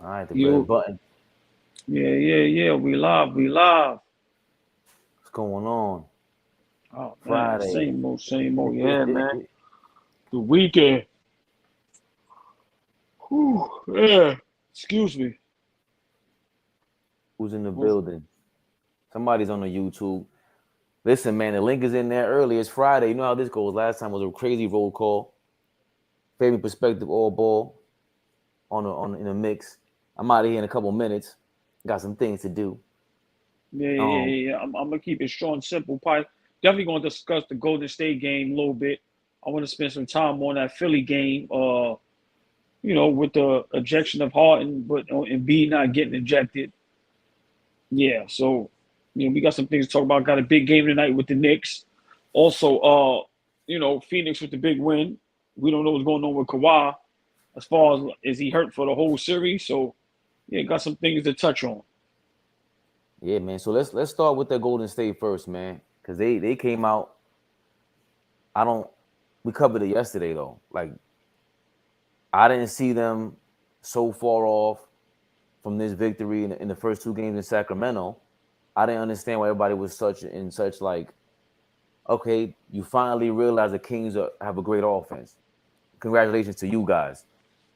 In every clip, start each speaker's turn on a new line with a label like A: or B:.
A: All right, the red
B: You,
A: button.
B: yeah. We live, we live.
A: What's going on?
B: Oh man,
A: Friday.
B: same old. Yeah, man. The weekend. Whew, yeah. Excuse me.
A: Who's in the
B: What's-
A: building? Somebody's on the YouTube. Listen, man, the link is in there early. It's Friday. You know how this goes. Last time was a crazy roll call. Fabian perspective, all ball on in the mix. I'm out of here in a couple minutes. Got some things to do. Um,
B: Yeah. I'm gonna keep it short and simple. Probably definitely gonna discuss the Golden State game a little bit. I want to spend some time on that Philly game. With the ejection of Harden, but and B not getting ejected. Yeah, so we got some things to talk about. Got a big game tonight with the Knicks. Also, Phoenix with the big win. We don't know what's going on with Kawhi as far as is he hurt for the whole series. So yeah, got some things to touch on.
A: yeah, man. So let's start with the Golden State first, man, because they came out. I don't. We covered it yesterday though. Like I didn't see them so far off from this victory in the first two games in Sacramento. I didn't understand why everybody was such like, okay, you finally realize the Kings have a great offense. Congratulations to you guys.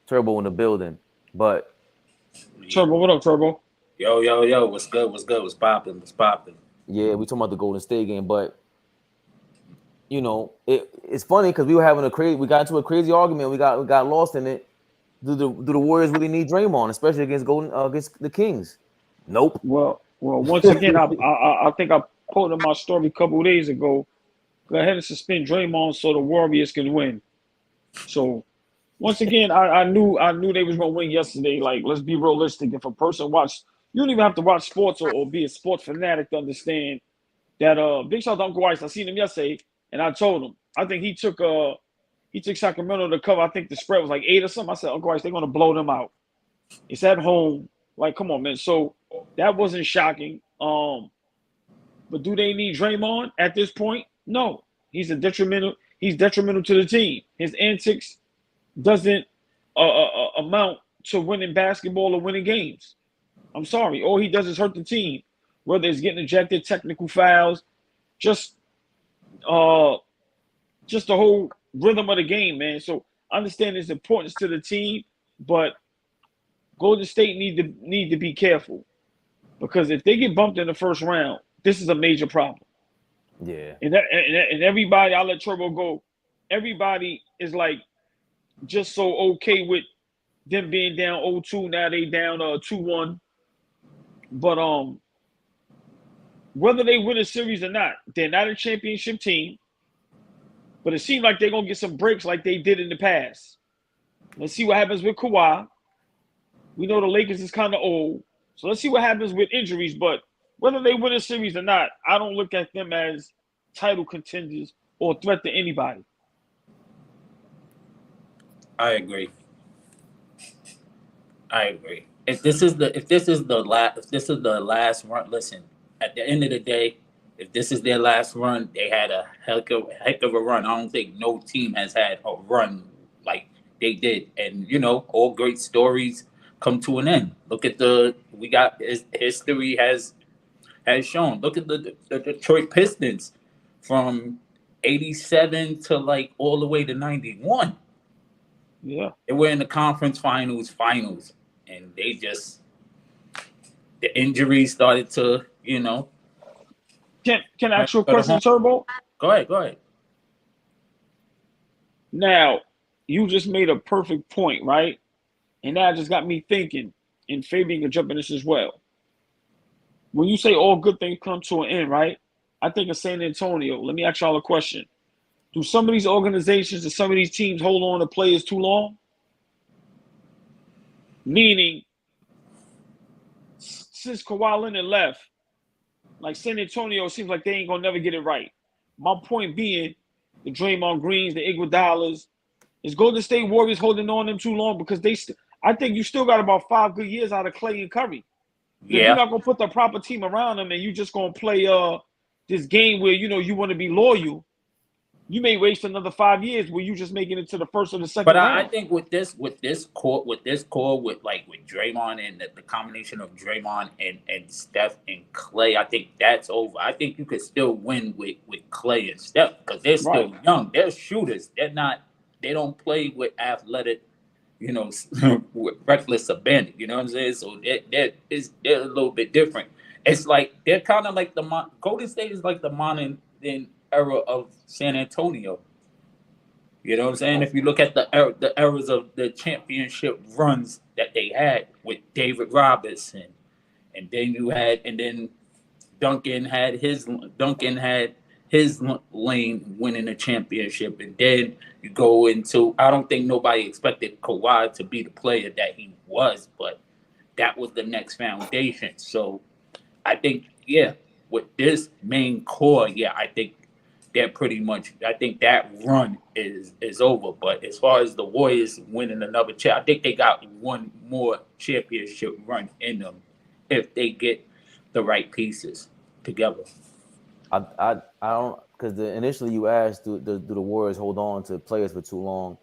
A: Turbo in the building. But
C: Yeah.
B: Turbo, what up, Turbo?
C: Yo. What's good? What's good? What's popping? What's popping?
A: yeah, we talking about the Golden State game, but it's funny because we got into a crazy argument. We got lost in it. Do the Warriors really need Draymond, especially against the Kings? Nope.
B: Well, once again, I think I posted my story a couple of days ago. Go ahead and suspend Draymond so the Warriors can win. So once again, I knew they was gonna win yesterday. Like, let's be realistic. If a person watch, you don't even have to watch sports or be a sports fanatic to understand that big shout out to Uncle Weiss. I seen him yesterday and I told him I think he took Sacramento to cover. I think the spread was like 8 or something. I said, Uncle Weiss, they're gonna blow them out. It's at home. Like, come on, man. So that wasn't shocking. But do they need Draymond at this point? No. He's detrimental to the team. His antics doesn't amount to winning basketball or winning games. I'm sorry. All he does is hurt the team, whether it's getting ejected, technical fouls, just uh, just the whole rhythm of the game, man. So I understand its importance to the team, but Golden State need to be careful because if they get bumped in the first round, this is a major problem.
A: Yeah.
B: And everybody, I'll let Turbo go. Everybody is like just so okay with them being down 0-2. Now they down 2-1. But whether they win a series or not, they're not a championship team. But it seems like they're gonna get some breaks like they did in the past. Let's see what happens with Kawhi. We know the Lakers is kind of old, so let's see what happens with injuries. But whether they win a series or not, I don't look at them as title contenders or a threat to anybody.
C: I agree. I agree. If this is the last run, listen. At the end of the day, if this is their last run, they had a heck of a run. I don't think no team has had a run like they did. And all great stories come to an end. Look at history has shown. Look at the Detroit Pistons from 87 to like all the way to 91.
B: Yeah.
C: They were in the conference finals, and the injuries started to,
B: Can I ask you a
C: go to
B: question,
C: home.
B: Turbo?
C: Go ahead.
B: Now, you just made a perfect point, right? And that just got me thinking, and Fabian can jump in this as well. When you say all good things come to an end, right? I think of San Antonio. Let me ask y'all a question. Do some of these organizations and some of these teams hold on to players too long? Meaning, since Kawhi Leonard left, like San Antonio seems like they ain't gonna never get it right. My point being, the Draymond Greens, the Iguodalas, is Golden State Warriors holding on them too long because I think you still got about 5 good years out of Clay and Curry. If you're
C: Yeah,
B: not gonna put the proper team around them and you just gonna play this game where you want to be loyal, you may waste another 5 years where you just making it to the first or the second
C: But I
B: round.
C: think with this core with Draymond and the combination of Draymond and Steph and Clay, I think that's over. I think you could still win with Clay and Steph because they're
B: Right.
C: still young. They're shooters. They don't play with athletic, you know, with reckless abandon. You know what I'm saying? So they're a little bit different. It's like they're kind of like Golden State is like the modern era of San Antonio. You know what I'm saying? If you look at the eras of the championship runs that they had with David Robinson, and then Duncan had his lane winning the championship, and then you go into I don't think nobody expected Kawhi to be the player that he was, but that was the next foundation. So I think with this main core, I think they're pretty much. I think that run is over. But as far as the Warriors winning another I think they got one more championship run in them if they get the right pieces together.
A: I don't, because initially you asked, do the Warriors hold on to players for too long?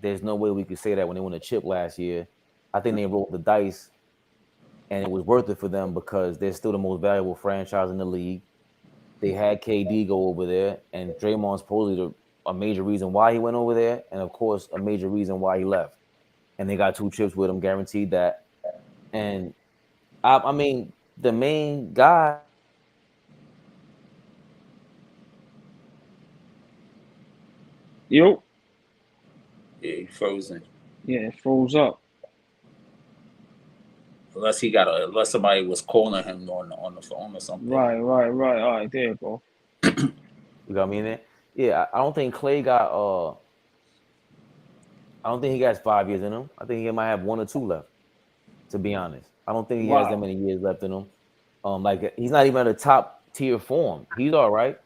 A: There's no way we could say that when they won a chip last year. I think they rolled the dice, and it was worth it for them because they're still the most valuable franchise in the league. They had KD go over there, and Draymond's supposedly a major reason why he went over there, and of course a major reason why he left. And they got 2 chips with him, guaranteed that. And I mean, the main guy.
B: Yo.
C: Yeah, he's frozen.
B: Yeah, it froze up.
C: Unless somebody was calling him on the phone or something.
B: Right. All right, there you go.
A: You got me in there? Yeah, I don't think Clay got I don't think he got 5 years in him. I think he might have 1 or 2 left, to be honest. I don't think he has that many years left in him. Like he's not even at a top tier form. He's all right.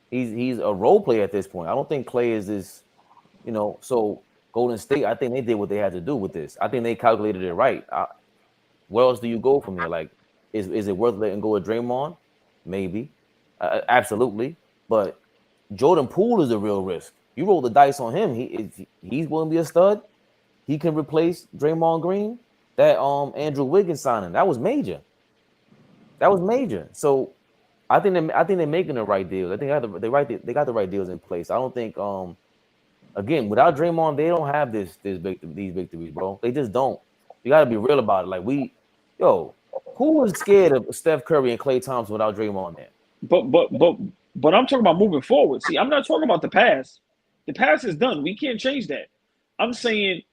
A: He's a role player at this point. I don't think Clay is this, so Golden State, I think they did what they had to do with this. I think they calculated it right. Where else do you go from here? Like, is it worth letting go of Draymond? Maybe. Absolutely. But Jordan Poole is a real risk. You roll the dice on him. He's going to be a stud. He can replace Draymond Green. That Andrew Wiggins signing, that was major. So I think they're making the right deals. I think they got the right deals in place. I don't think again, without Draymond, they don't have these victories, bro. They just don't. You got to be real about it. Like who was scared of Steph Curry and Klay Thompson without Draymond there?
B: But I'm talking about moving forward. See, I'm not talking about the past. The past is done. We can't change that. I'm saying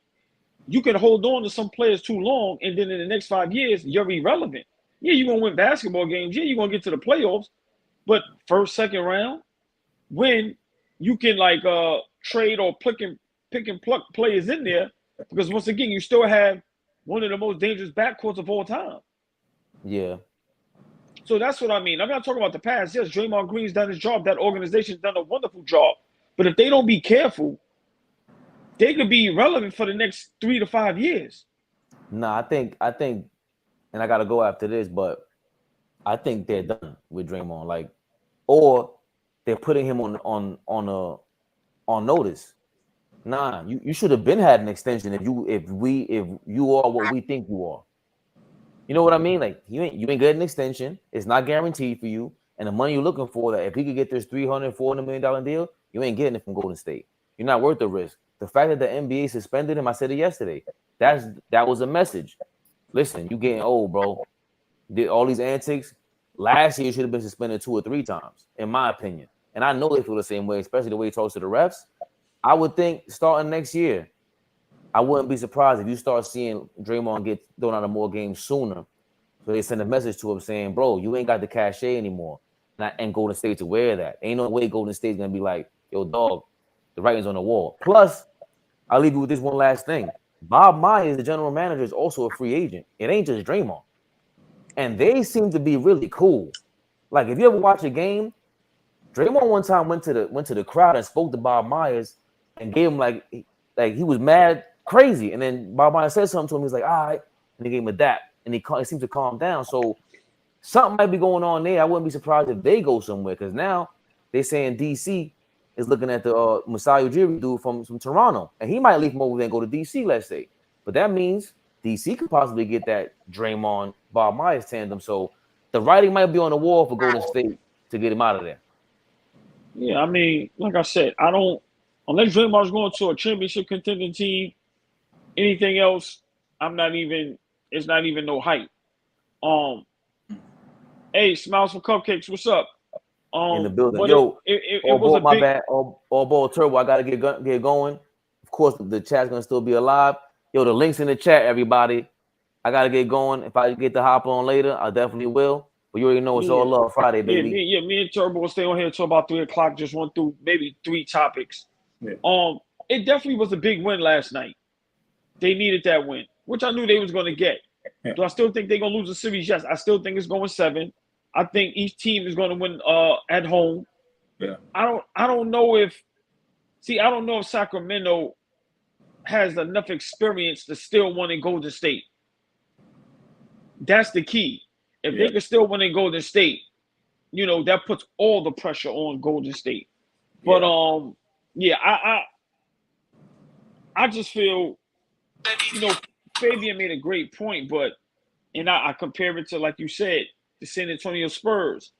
B: you can hold on to some players too long, and then in the next 5 years, you're irrelevant. Yeah, you're gonna win basketball games. Yeah, you're gonna get to the playoffs, but first, second round, when you can trade or pick and pluck players in there, because once again, you still have one of the most dangerous backcourts of all time.
A: Yeah.
B: So that's what I mean. I'm not talking about the past. Yes, Draymond Green's done his job. That organization's done a wonderful job. But if they don't be careful, they could be irrelevant for the next 3 to 5 years.
A: Nah, I think, and I gotta go after this, but I think they're done with Draymond. Or they're putting him on notice. Nah, you should have been had an extension if you are what we think you are. You know what I mean? Like you ain't getting an extension. It's not guaranteed for you. And the money you're looking for, that if he could get this $300-400 million deal, you ain't getting it from Golden State. You're not worth the risk. The fact that the NBA suspended him, I said it yesterday. That was a message. Listen, you getting old, bro. Did all these antics. Last year, you should have been suspended 2 or 3 times, in my opinion. And I know they feel the same way, especially the way he talks to the refs. I would think starting next year, I wouldn't be surprised if you start seeing Draymond get thrown out of more games sooner. So they send a message to him saying, bro, you ain't got the cachet anymore. And Golden State's aware of that. Ain't no way Golden State's going to be like, yo, dog, the writing's on the wall. Plus, I'll leave you with this one last thing. Bob Myers, the general manager, is also a free agent. It ain't just Draymond. And they seem to be really cool. Like, if you ever watch a game, Draymond one time went to the crowd and spoke to Bob Myers and gave him like he was mad crazy. And then Bob Myers said something to him. He's like, all right. And he gave him a dap. And he seemed to calm down. So something might be going on there. I wouldn't be surprised if they go somewhere, because now they're saying DC is looking at the Masai Ujiri dude from Toronto, and he might leave from over there and go to DC, let's say. But that means DC could possibly get that Draymond Bob Myers tandem. So the writing might be on the wall for Golden State to get him out of there.
B: Yeah, I mean, like I said, I don't unless Draymond's going to a championship contending team. Anything else, it's not even no hype. Hey, Smiles for Cupcakes, what's up?
A: In the building.
B: But
A: Yo,
B: it was a big...
A: bad. Allball Turbo, I gotta get going. Of course, the chat's gonna still be alive. Yo, the link's in the chat, everybody. I gotta get going. If I get to hop on later, I definitely will. But you already know it's all love Friday, baby.
B: Me and Turbo will stay on here until about 3 o'clock. Just run through maybe 3 topics. Yeah. It definitely was a big win last night. They needed that win, which I knew they was gonna get. Yeah. Do I still think they're gonna lose the series? Yes, I still think it's going 7. I think each team is going to win at home. Yeah. I don't know if Sacramento has enough experience to still win in Golden State. That's the key. If they can still win in Golden State, that puts all the pressure on Golden State. But I just feel, Fabian made a great point, and I compare it to, like you said, the San Antonio Spurs.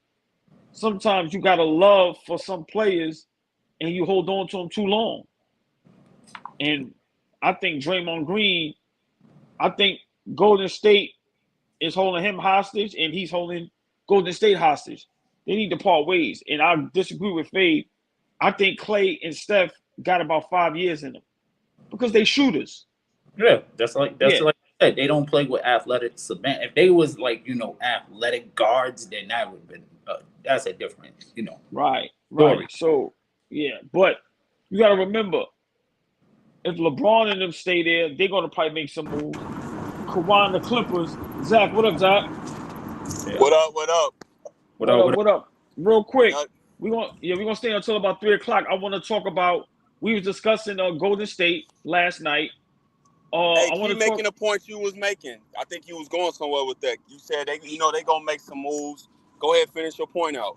B: Sometimes you got a love for some players and you hold on to them too long. And I think Draymond Green, I think Golden State is holding him hostage and he's holding Golden State hostage. They need to part ways. And I disagree with Fabe. I think Clay and Steph got about 5 years in them because they shooters.
C: Yeah, that's like they don't play with athletic cement. If they was athletic guards, then that would have been that's a different,
B: Right.
C: Story.
B: So but you got to remember, if LeBron and them stay there, they're gonna probably make some moves. Kawhi and the Clippers. Zach, what up, Zach?
D: Yeah. What
B: up? Real quick, we're gonna stay until about 3 o'clock. I want to talk about. We was discussing Golden State last night.
D: I want to making the point you was making. I think you was going somewhere with that. You said they gonna make some moves. Go ahead, finish your point out.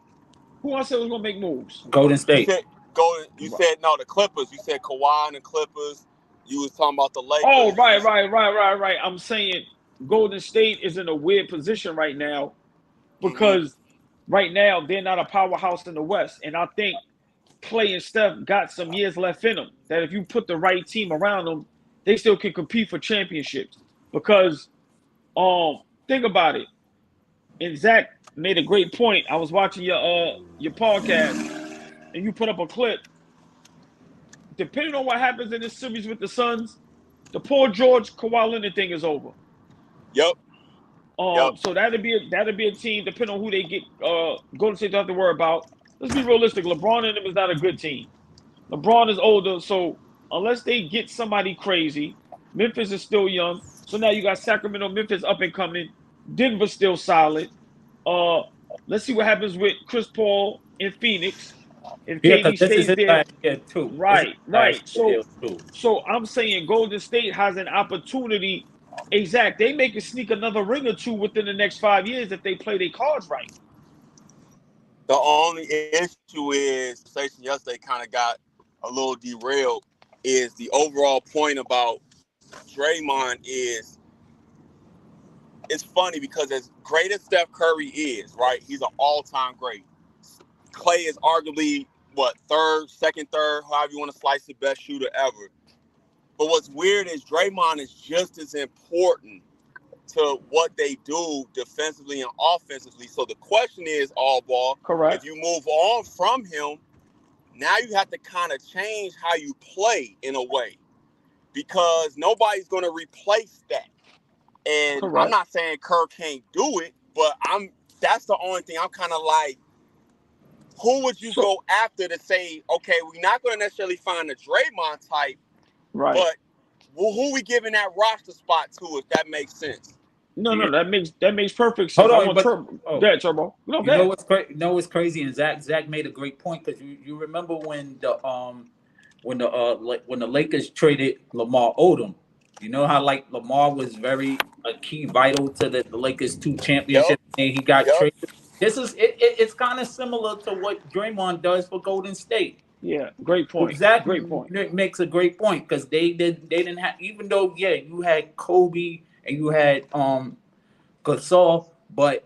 B: Who I said was gonna make moves?
C: Golden State.
D: You said no, the Clippers. You said Kawhi and the Clippers. You was talking about the Lakers.
B: Oh, right. I'm saying Golden State is in a weird position right now because right now they're not a powerhouse in the West, and I think Clay and Steph got some years left in them. That if you put the right team around them, they still can compete for championships. Because, think about it. And Zach made a great point. I was watching your podcast, and you put up a clip. Depending on what happens in this series with the Suns, the Paul George Kawhi Leonard thing is over.
D: Yep.
B: So that'd be a team. Depending on who they get, Golden State don't have to worry about. Let's be realistic. LeBron and them is not a good team. LeBron is older, so unless they get somebody crazy, Memphis is still young. So now you got Sacramento, Memphis up and coming. Denver's still solid. Let's see what happens with Chris Paul in Phoenix. If KD stays there,
C: too.
B: Right. So I'm saying Golden State has an opportunity. Exact. They may sneak another ring or two within the next 5 years if they play their cards right.
D: The only issue is, yesterday kind of got a little derailed, is the overall point about Draymond is, it's funny because as great as Steph Curry is, right, he's an all-time great. Clay is arguably, second, third, however you want to slice it, best shooter ever. But what's weird is Draymond is just as important to what they do defensively and offensively. So the question is, Allball,
B: correct,
D: if you move on from him, now you have to kind of change how you play in a way, because nobody's going to replace that. And correct. I'm not saying Kerr can't do it, but that's the only thing I'm kind of like, who would you go after to say, okay, we're not going to necessarily find a Draymond type,
B: right?
D: But who we giving that roster spot to, if that makes sense?
B: No, that makes perfect sense.
C: Hold on,
B: go ahead, Turbo.
C: No, you know what's crazy, and Zach made a great point, because you remember when the Lakers traded Lamar Odom. You know how Lamar was very key, vital to the Lakers' 2 championships, and he got traded. It's kind of similar to what Draymond does for Golden State.
B: Yeah, great point.
C: Zach
B: Great point.
C: makes a great point because they didn't have, even though you had Kobe and you had Gasol, but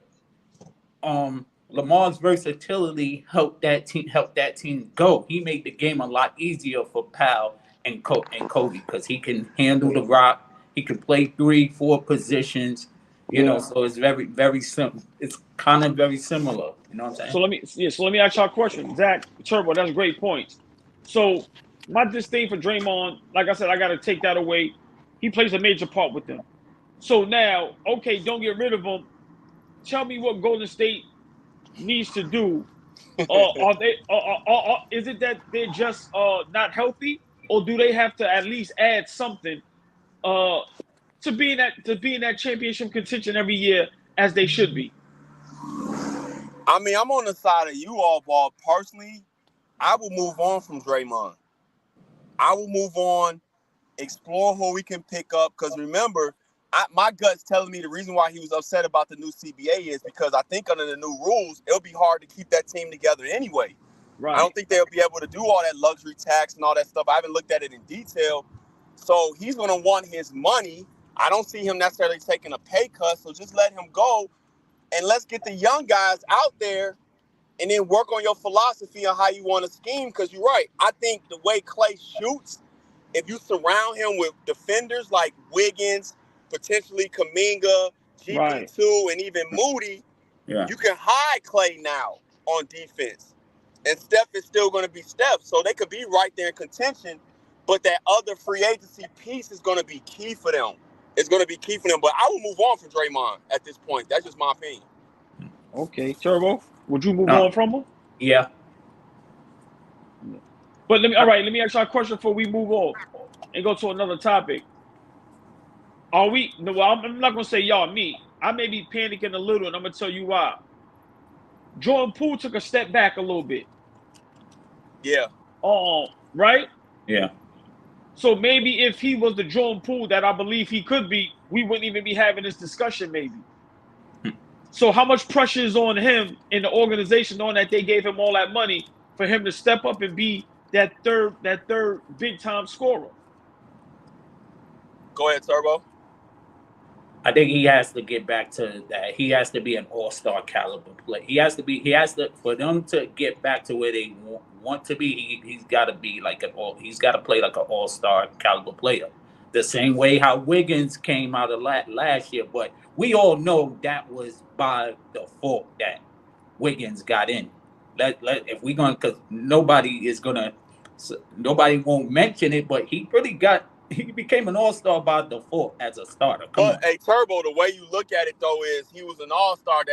C: Lamar's versatility helped that team go. He made the game a lot easier for Powell and Kobe because he can handle the rock. He can play 3-4 positions.
B: Yeah.
C: So it's very simple. It's kind of very similar. You know what I'm saying?
B: So let me ask y'all a question. Zach, Turbo, that's great points. So my disdain for Draymond, like I said, I got to take that away. He plays a major part with them. So now, okay, don't get rid of him. Tell me what Golden State needs to do. Are they? Is it that they're just not healthy, or do they have to at least add something to be in that championship contention every year as they should be?
D: I mean, I'm on the side of you, Allball. Personally, I will move on from Draymond. I will move on, explore who we can pick up. Because remember, my gut's telling me the reason why he was upset about the new CBA is because I think under the new rules, it'll be hard to keep that team together anyway.
B: Right.
D: I don't think they'll be able to do all that luxury tax and all that stuff. I haven't looked at it in detail. So he's going to want his money. I don't see him necessarily taking a pay cut. So just let him go. And let's get the young guys out there and then work on your philosophy on how you want to scheme. Because you're right. I think the way Klay shoots, if you surround him with defenders like Wiggins, potentially Kuminga, GP2, and even Moody, you can hide Klay now on defense. And Steph is still going to be Steph. So they could be right there in contention. But that other free agency piece is going to be key for them. It's going to be key for them. But I will move on from Draymond at this point. That's just my opinion.
B: Okay, Turbo, would you move on from him?
C: Yeah.
B: But let me ask you a question before we move on and go to another topic. Are we? No, well, I'm not gonna say y'all, me. I may be panicking a little, and I'm gonna tell you why. Jordan Poole took a step back a little bit.
D: Yeah.
B: Right?
C: Yeah.
B: So maybe if he was the Jordan Poole that I believe he could be, we wouldn't even be having this discussion, maybe. So how much pressure is on him in the organization, knowing that they gave him all that money for him to step up and be that third big time scorer?
D: Go ahead, Turbo.
C: I think he has to get back to that. He has to be an all-star caliber player. He has to for them to get back to where they want to be. He's got to be he's got to play like an all-star caliber player. The same way how Wiggins came out of last year, but we all know that was by default that Wiggins got in. If we're going, because nobody won't mention it, but he became an all-star by default as a starter.
D: But hey, Turbo, the way you look at it though is he was an all-star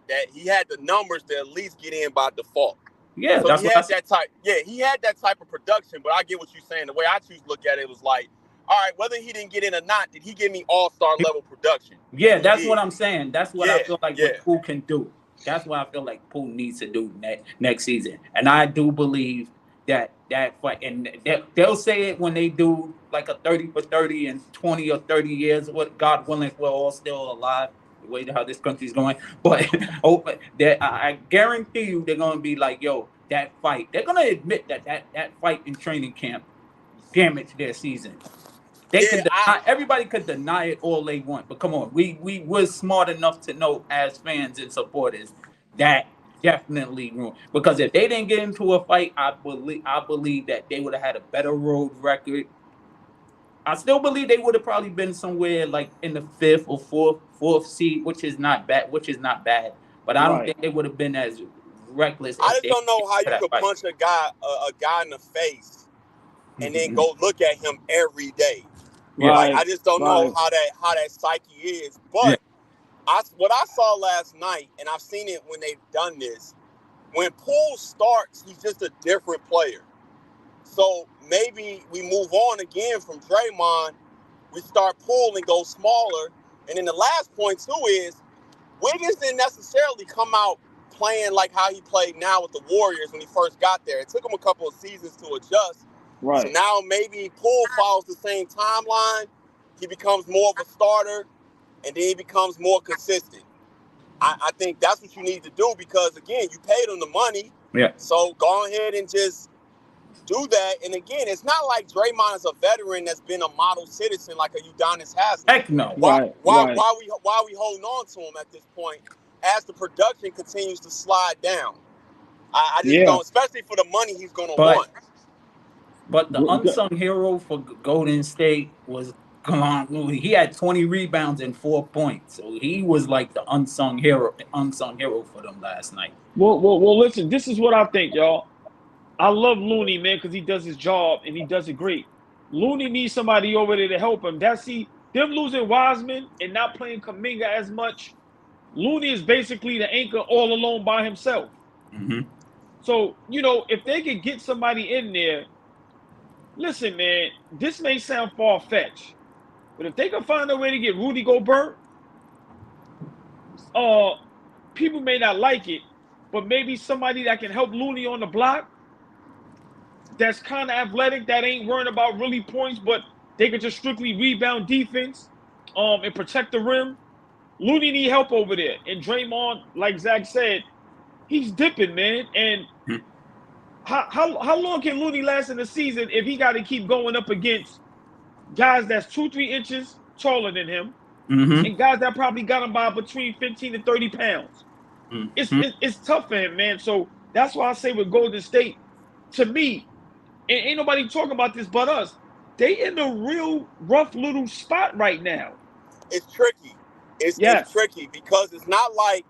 D: that he had the numbers to at least get in by default.
C: Yeah,
D: so
C: that's
D: he had that type. Yeah, he had that type of production. But I get what you're saying. The way I choose to look at it was like, all right, whether he didn't get in or not, did he give me all-star level production?
C: Yeah, that's what I'm saying. That's what I feel like what Poole can do. That's what I feel like Poole needs to do next season. And I do believe that fight, and they'll say it when they do like a 30 for 30 in 20 or 30 years, what God willing, we're all still alive, the way how this country's going. But I guarantee you they're going to be like, yo, that fight. They're going to admit that fight in training camp damaged their season. Everybody could deny it all they want, but come on, we was smart enough to know as fans and supporters that definitely ruined. Because if they didn't get into a fight, I believe that they would have had a better road record. I still believe they would have probably been somewhere like in the 5th or 4th seed, which is not bad. But I don't think they would have been as reckless.
D: I just don't know how you could punch a guy in the face and then go look at him every day. Like, I just don't know how that psyche is. But what I saw last night, and I've seen it when they've done this, when Poole starts, he's just a different player. So maybe we move on again from Draymond. We start Poole and go smaller. And then the last point, too, is Wiggins didn't necessarily come out playing like how he played now with the Warriors when he first got there. It took him a couple of seasons to adjust. So now maybe Poole follows the same timeline. He becomes more of a starter, and then he becomes more consistent. I think that's what you need to do because, again, you paid him the money.
C: Yeah.
D: So go ahead and just do that. And again, it's not like Draymond is a veteran that's been a model citizen like a Udonis Haslem.
C: Heck no.
B: Right.
D: Why are we holding on to him at this point as the production continues to slide down? I just don't, especially for the money he's going to want.
C: But the unsung hero for Golden State was Kalon. He had 20 rebounds and 4 points, so he was like the unsung hero for them last night.
B: Well, listen. This is what I think, y'all. I love Looney, man, because he does his job and he does it great. Looney needs somebody over there to help him. Them losing Wiseman and not playing Kuminga as much. Looney is basically the anchor all alone by himself.
C: Mm-hmm.
B: So, if they could get somebody in there, listen, man, this may sound far-fetched, but if they can find a way to get Rudy Gobert, people may not like it, but maybe somebody that can help Looney on the block, that's kind of athletic, that ain't worrying about really points, but they can just strictly rebound defense and protect the rim. Looney need help over there. And Draymond, like Zach said, he's dipping, man. And how long can Looney last in the season if he got to keep going up against guys that's 2-3 inches taller than him, and guys that probably got him by between 15 and 30 pounds? It's tough for him, man. So that's why I say with Golden State, to me, and ain't nobody talking about this but us, they in a real rough little spot right now.
D: It's tricky. It's tricky because it's not like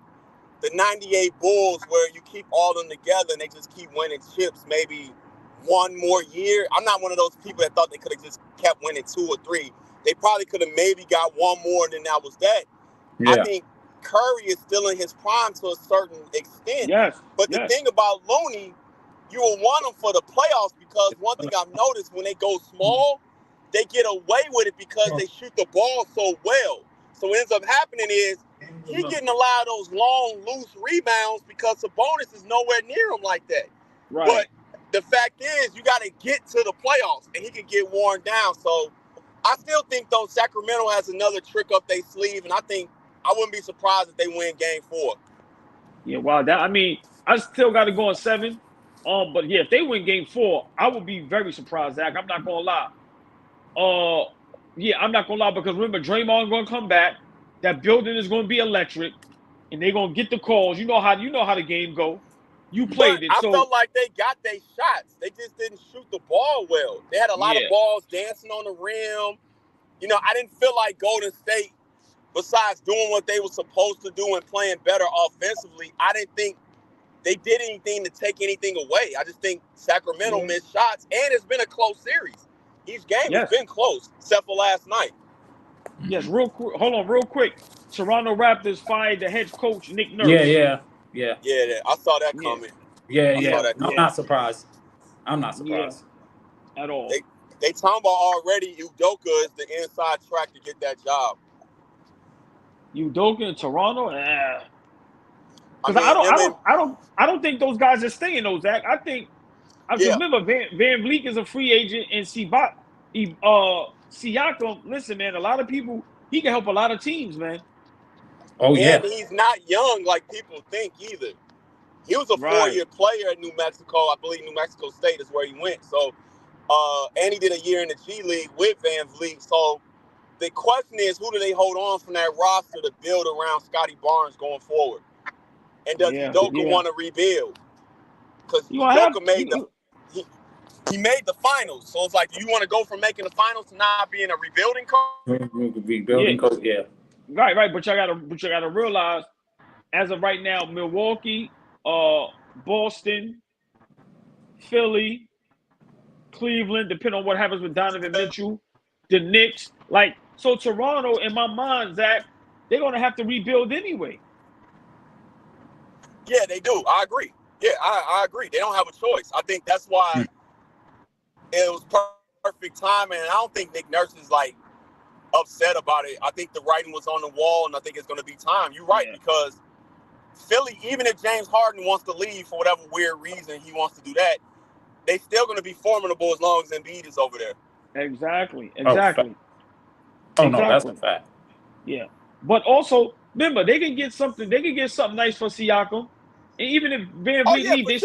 D: the 98 Bulls where you keep all of them together and they just keep winning chips maybe one more year. I'm not one of those people that thought they could have just kept winning 2 or 3. They probably could have maybe got one more, and then that was that. Yeah. I think Curry is still in his prime to a certain extent. But the thing about Looney, you will want him for the playoffs because one thing I've noticed, when they go small, they get away with it because they shoot the ball so well. So what ends up happening is he's getting a lot of those long, loose rebounds because Sabonis is nowhere near him like that.
B: Right.
D: But the fact is, you got to get to the playoffs, and he can get worn down. So I still think, though, Sacramento has another trick up their sleeve, and I think I wouldn't be surprised if they win Game 4.
B: Yeah, wow. I still got to go on 7. But yeah, if they win Game 4, I would be very surprised, Zach. I'm not gonna lie. Yeah, I'm not gonna lie, because remember, Draymond gonna come back. That building is gonna be electric, and they're gonna get the calls. You know how the game go. You played it.
D: I felt like they got their shots. They just didn't shoot the ball well. They had a lot of balls dancing on the rim. I didn't feel like Golden State, besides doing what they were supposed to do and playing better offensively, I didn't think they did anything to take anything away. I just think Sacramento missed shots, and it's been a close series. Each game has been close, except for last night.
B: Yes, real quick. Hold on, real quick. Toronto Raptors fired the head coach, Nick Nurse.
C: Yeah.
D: I saw that coming.
C: I'm not surprised.
B: At all.
D: They talking about already Udoka is the inside track to get that job.
B: Udoka in Toronto? Because I don't think those guys are staying, though, Zach. I think remember Van Vliet is a free agent, and Siakam, listen, man, a lot of people, he can help a lot of teams, man.
C: Oh, yeah.
D: And he's not young like people think either. He was a 4-year player at New Mexico. I believe New Mexico State is where he went. So, and he did a year in the G League with Van Vliet. So the question is, who do they hold on from that roster to build around Scotty Barnes going forward? And does Udoka want to rebuild? Because Udoka made the finals. So it's like, do you want to go from making the finals to not being a rebuilding coach?
B: Yeah. Right. But you gotta realize, as of right now, Milwaukee, Boston, Philly, Cleveland, depending on what happens with Donovan Mitchell, the Knicks, so Toronto, in my mind, Zach, they're gonna have to rebuild anyway.
D: Yeah, they do. I agree. Yeah, I agree. They don't have a choice. I think that's why it was perfect timing. And I don't think Nick Nurse is upset about it. I think the writing was on the wall, and I think it's going to be time. You're right, because Philly, even if James Harden wants to leave for whatever weird reason he wants to do that, they still going to be formidable as long as Embiid is over there.
B: Exactly.
C: Oh, no, that's a fact.
B: Yeah, but also remember, they can get something. They can get something nice for Siakam, and even if Van Vliet leaves,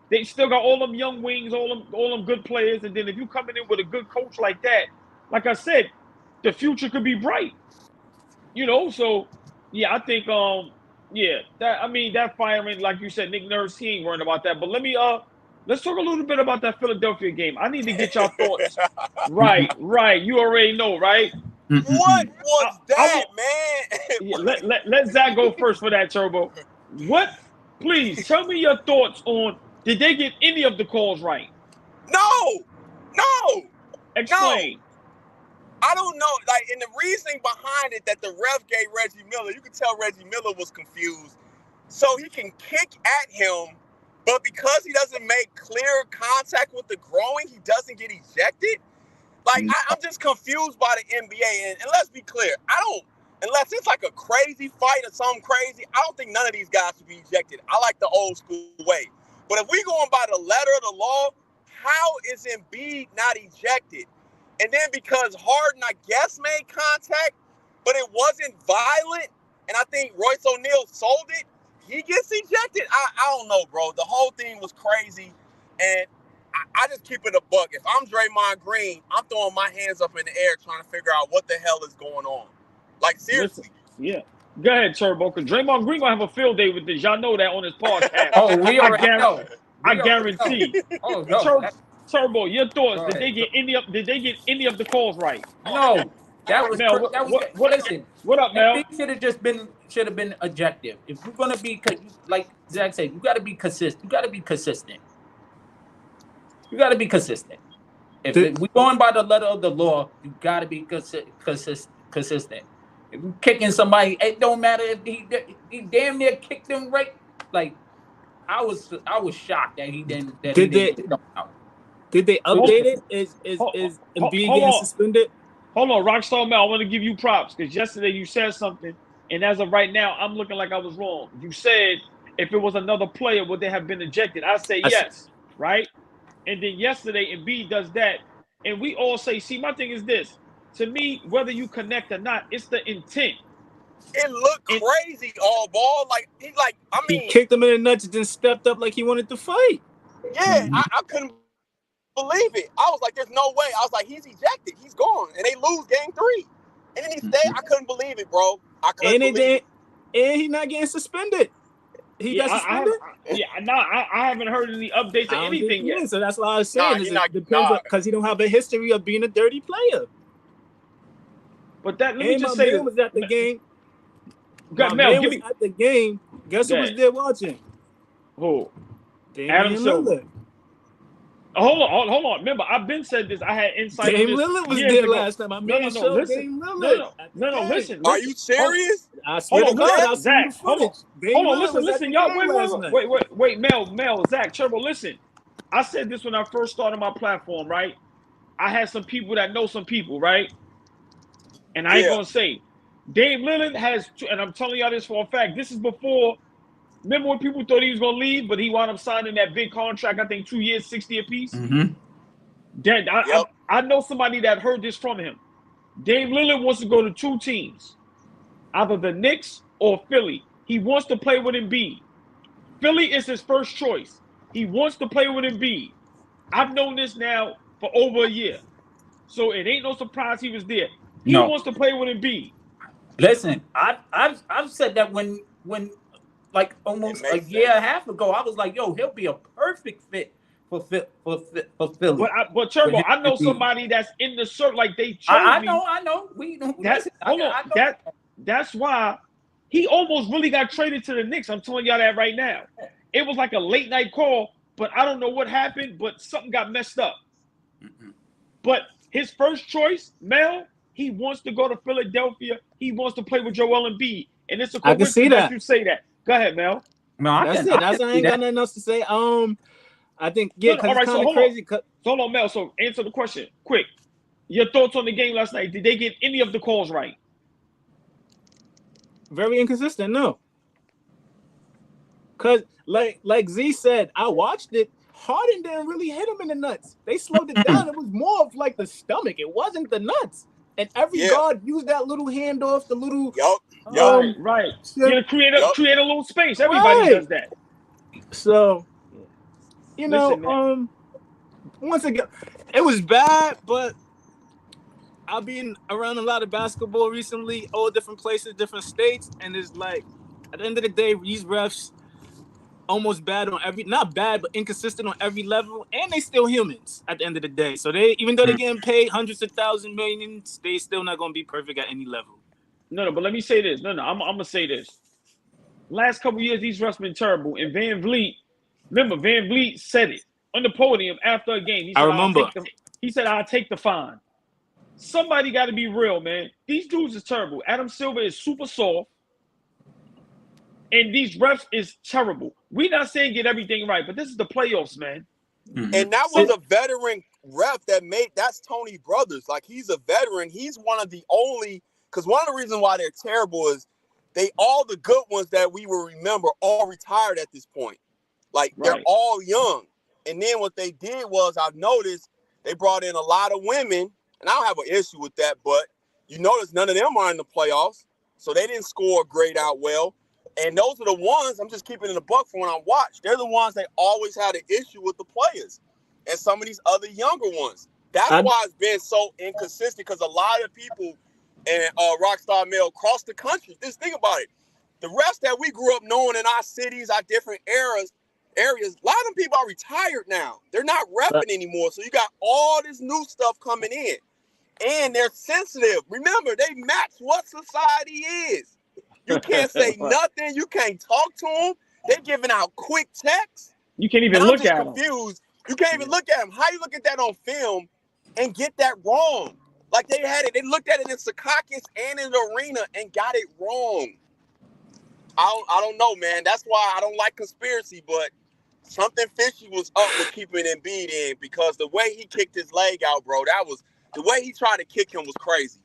B: they they still got all them young wings, all them good players. And then if you coming in with a good coach like that, like I said, the future could be bright. You know, so yeah, I think that firing, like you said, Nick Nurse, he ain't worrying about that. But let's talk a little bit about that Philadelphia game. I need to get y'all thoughts. Right. You already know, right?
D: What was that, man?
B: Yeah, let Zach go first for that, Turbo. Please tell me your thoughts on, did they get any of the calls right?
D: No.
B: Explain.
D: I don't know. Like, and the reasoning behind it that the ref gave Reggie Miller, you could tell Reggie Miller was confused. So he can kick at him, but because he doesn't make clear contact with the groin, he doesn't get ejected. Like, I'm just confused by the NBA. And let's be clear, unless it's like a crazy fight or something crazy, I don't think none of these guys should be ejected. I like the old school way. But if we going by the letter of the law, how is Embiid not ejected? And then because Harden, I guess, made contact, but it wasn't violent, and I think Royce O'Neal sold it, he gets ejected? I don't know, bro. The whole thing was crazy, and I just keep it a buck. If I'm Draymond Green, I'm throwing my hands up in the air trying to figure out what the hell is going on. Like, seriously.
B: Listen, yeah. Go ahead, Turbo, because Draymond Green going to have a field day with this. Y'all know that on his podcast.
C: Oh, we already know.
B: I guarantee.
C: Oh, no.
B: Turbo, your thoughts? Did they get any of the calls right?
C: No, that was
B: Mel,
C: listen.
B: What up, Mel?
C: Should have been objective. If you're gonna be, like Zach said, you got to be consistent. You got to be consistent. If we're going by the letter of the law, you got to be consistent. If you're kicking somebody, it don't matter if he damn near kicked him right. Like, I was shocked that he didn't.
E: Did they update it? Is Embiid getting suspended?
B: Hold on, Rockstar Mel, I want to give you props because yesterday you said something, and as of right now, I'm looking like I was wrong. You said if it was another player, would they have been ejected? I say yes, right? And then yesterday, Embiid does that, and we all say, see, my thing is this. To me, whether you connect or not, it's the intent.
D: It looked crazy, Allball.
E: He kicked him in the nuts and then stepped up like he wanted to fight.
D: Yeah, I couldn't believe it. I was like, there's no way. I was like, he's ejected. He's gone. And they lose game 3. And then he stayed. I couldn't believe it, bro.
E: And he's not getting suspended. He got suspended?
B: I haven't heard any updates or anything yet.
E: So that's why I was saying. It depends because he don't have a history of being a dirty player.
B: But let me just say,
E: was at the game.
B: Mel, give me
E: at the game. Guess who was there watching?
B: Who?
E: Adam Silver.
B: Hold on. Remember, I've been said this. I had insight.
E: Dame Lillard was there last time.
B: Listen. No, listen.
D: Are you serious?
E: I swear to God,
B: Zach. Hold on. Listen, y'all. Wait, Mel, Zach, Turbo, listen. I said this when I first started my platform, right? I had some people that know some people, right? And I ain't gonna say Dame Lillard has, and I'm telling y'all this for a fact. This is before. Remember when people thought he was gonna leave, but he wound up signing that big contract. I think 2 years, 60 apiece.
C: Mm-hmm.
B: I know somebody that heard this from him. Dame Lillard wants to go to 2 teams, either the Knicks or Philly. He wants to play with Embiid. Philly is his first choice. He wants to play with Embiid. I've known this now for over a year, so it ain't no surprise he was there. He wants to play with Embiid.
C: Listen, I've said that when like almost a year and a half ago, I was like, yo, he'll be a perfect fit for Philly.
B: But Turbo, I know somebody that's in the circle, like they chose
C: I
B: me.
C: know.
B: That's why he almost really got traded to the Knicks. I'm telling y'all that right now. It was like a late night call, but I don't know what happened, but something got messed up. Mm-hmm. But his first choice, Mel, he wants to go to Philadelphia. He wants to play with Joel Embiid. And it's a coincidence that you say that. Go ahead, Mel.
E: No, I ain't got nothing else to say. I think because it's kind of crazy.
B: Hold on, Mel. So answer the question quick. Your thoughts on the game last night? Did they get any of the calls right?
E: Very inconsistent. No, because like Z said, I watched it. Harden didn't really hit him in the nuts. They slowed it down. It was more of like the stomach. It wasn't the nuts. And every guard used that little handoff, the little
B: right. You create a little space. Everybody does that.
E: So You know,
B: Listen,
E: once again, it was bad, but I've been around a lot of basketball recently, all different places, different states, and it's like, at the end of the day, these refs almost bad on every, not bad, but inconsistent on every level, and they still humans at the end of the day. So they, even though they're getting paid hundreds of thousands, millions, they still not going to be perfect at any level.
B: No, but let me say this. No, I'm gonna say this. Last couple of years, these refs been terrible. And Van Vliet, remember, Van Vliet said it on the podium after a game. He
E: I
B: said,
E: remember.
B: I'll take the fine. Somebody got to be real, man. These dudes is terrible. Adam Silver is super soft. And these refs is terrible. We're not saying get everything right, but this is the playoffs, man.
D: Mm-hmm. And that was a veteran ref that's Tony Brothers. Like, he's a veteran. He's one of the only, because one of the reasons why they're terrible is all the good ones that we will remember all retired at this point. Like, they're all young. And then what they did was, I've noticed they brought in a lot of women, and I don't have an issue with that, but you notice none of them are in the playoffs, so they didn't score great out well. And those are the ones, I'm just keeping it in the buck for when I watch, they're the ones that always had an issue with the players and some of these other younger ones. That's why it's been so inconsistent, because a lot of people and Rockstar Mel across the country, just think about it. The refs that we grew up knowing in our cities, our different areas, a lot of them people are retired now. They're not repping anymore. So you got all this new stuff coming in. And they're sensitive. Remember, they match what society is. You can't say nothing. You can't talk to them. They're giving out quick texts.
B: You can't even look at them.
D: I'm confused. You can't even look at them. How you look at that on film and get that wrong? Like, they had it. They looked at it in Secaucus and in the arena and got it wrong. I don't know, man. That's why I don't like conspiracy, but something fishy was up with keeping Embiid in, because the way he kicked his leg out, bro, the way he tried to kick him was crazy.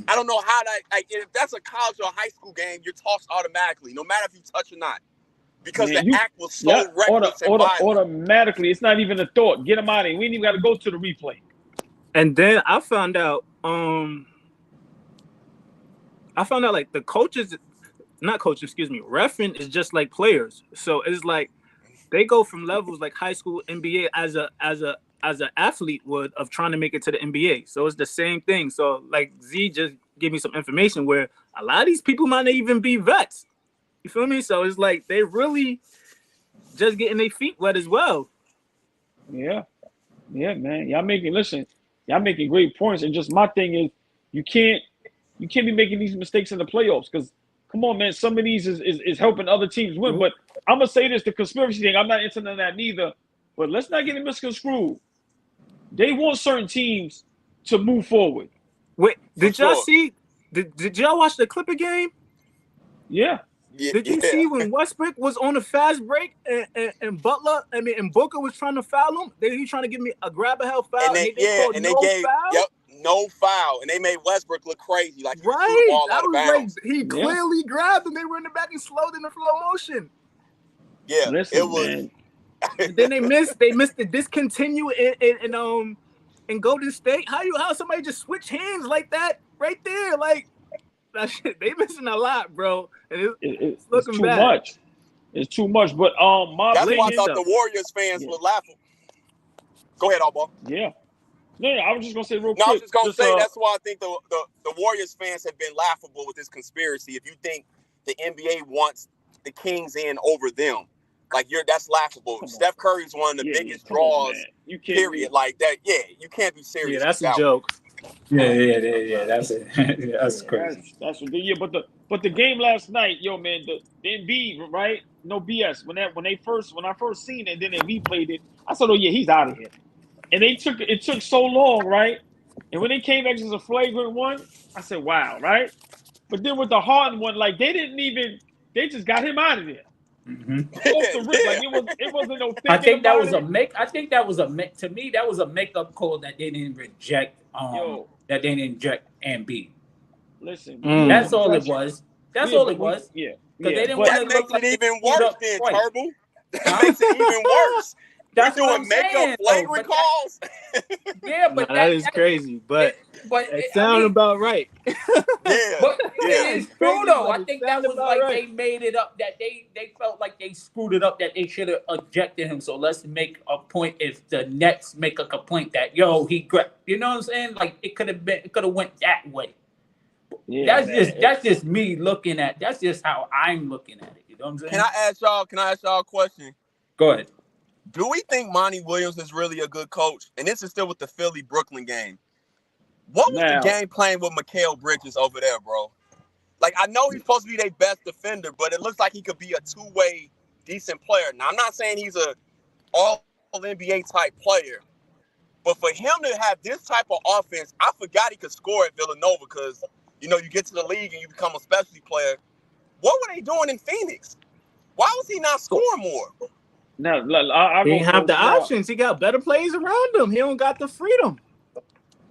D: I don't know how that, like, if that's a college or a high school game, you're tossed automatically, no matter if you touch or not. Because the act was so reckless and violent.
B: Automatically, it's not even a thought. Get him out of here. We ain't even got to go to the replay.
E: And then I found out, like the reffing is just like players. So it's like they go from levels like high school, NBA as an athlete would, of trying to make it to the NBA. So it's the same thing. So like Z just gave me some information where a lot of these people might not even be vets. You feel me? So it's like they really just getting their feet wet as well.
B: Yeah, man. Y'all making great points. And just my thing is, you can't be making these mistakes in the playoffs, because come on, man, some of these is helping other teams win. Mm-hmm. But I'm gonna say this, the conspiracy thing, I'm not into that neither. But let's not get it misconstrued. They want certain teams to move forward.
E: Wait, did y'all see? Did y'all watch the Clipper game?
B: Yeah.
E: Did you see when Westbrook was on a fast break and Booker was trying to foul him? He was trying to give me a grab-a-hell foul.
D: And they gave no foul, and they made Westbrook look crazy, like he threw the ball out of bounds.
E: Like, he clearly grabbed him. They were in the back and slowed in the slow motion.
D: Yeah,
B: listen,
D: it was.
B: Man.
E: And then they missed the discontinue in Golden State. How somebody just switch hands like that right there? Like, that shit, they missing a lot, bro. And it's looking
B: too
E: bad.
B: much. It's too much. But
D: that's why I thought the Warriors fans would laugh. Go ahead, Allball.
B: Yeah. No, I was just gonna say real quick.
D: I was just gonna say that's why I think the Warriors fans have been laughable with this conspiracy. If you think the NBA wants the Kings in over them, like that's laughable. Steph Curry's one of the biggest draws.
B: You can't,
D: period. Like that. Yeah, you can't be serious.
E: Yeah, that's a joke.
C: Yeah. That's it. That's crazy.
B: That's but the game last night, yo, man, the Embiid, right? No BS. When I first seen it, then they replayed it. I said, oh yeah, he's out of here. And it took so long, right? And when they came back as a flagrant one, I said, wow, right? But then with the Harden one, like they just got him out of there.
C: Mm-hmm.
B: Off the rip, like it wasn't no.
C: I think that was to me that was a makeup call that they didn't reject. That they didn't reject Embiid.
B: Listen,
C: that's all it was. That's all it was.
B: Yeah,
C: because they didn't
D: want to look like it even worse. Then Turbo, that makes it even worse.
C: That's
D: we
C: what I'm
D: doing makeup
C: saying.
D: flagrant calls.
C: Yeah, but
E: that is crazy. But it sounds about right.
D: Yeah,
C: But
D: yeah.
C: it's true
E: Crazy,
C: though.
E: but
C: I
E: it
C: think that
E: sound
C: was
E: about
C: like
E: right.
C: they made it up that they felt like they screwed it up that they should have ejected him. So let's make a point if the Nets make a complaint that you know what I'm saying? Like it could have went that way.
B: Yeah, man.
C: That's just me looking at. That's just how I'm looking at it. You know what I'm saying?
D: Can I ask y'all a question?
C: Go ahead.
D: Do we think Monty Williams is really a good coach? And this is still with the Philly Brooklyn game. What was the
B: Now,
D: game plan with Mikal Bridges over there, bro? Like, I know he's supposed to be their best defender, but it looks like he could be a two-way decent player. Now, I'm not saying he's a all-NBA type player, but for him to have this type of offense, I forgot he could score at Villanova because, you know, you get to the league and you become a specialty player. What were they doing in Phoenix? Why was he not scoring more?
B: now I
E: He
B: go
E: didn't have the
B: first. Now,
E: options. He got better plays around him. He don't got the freedom.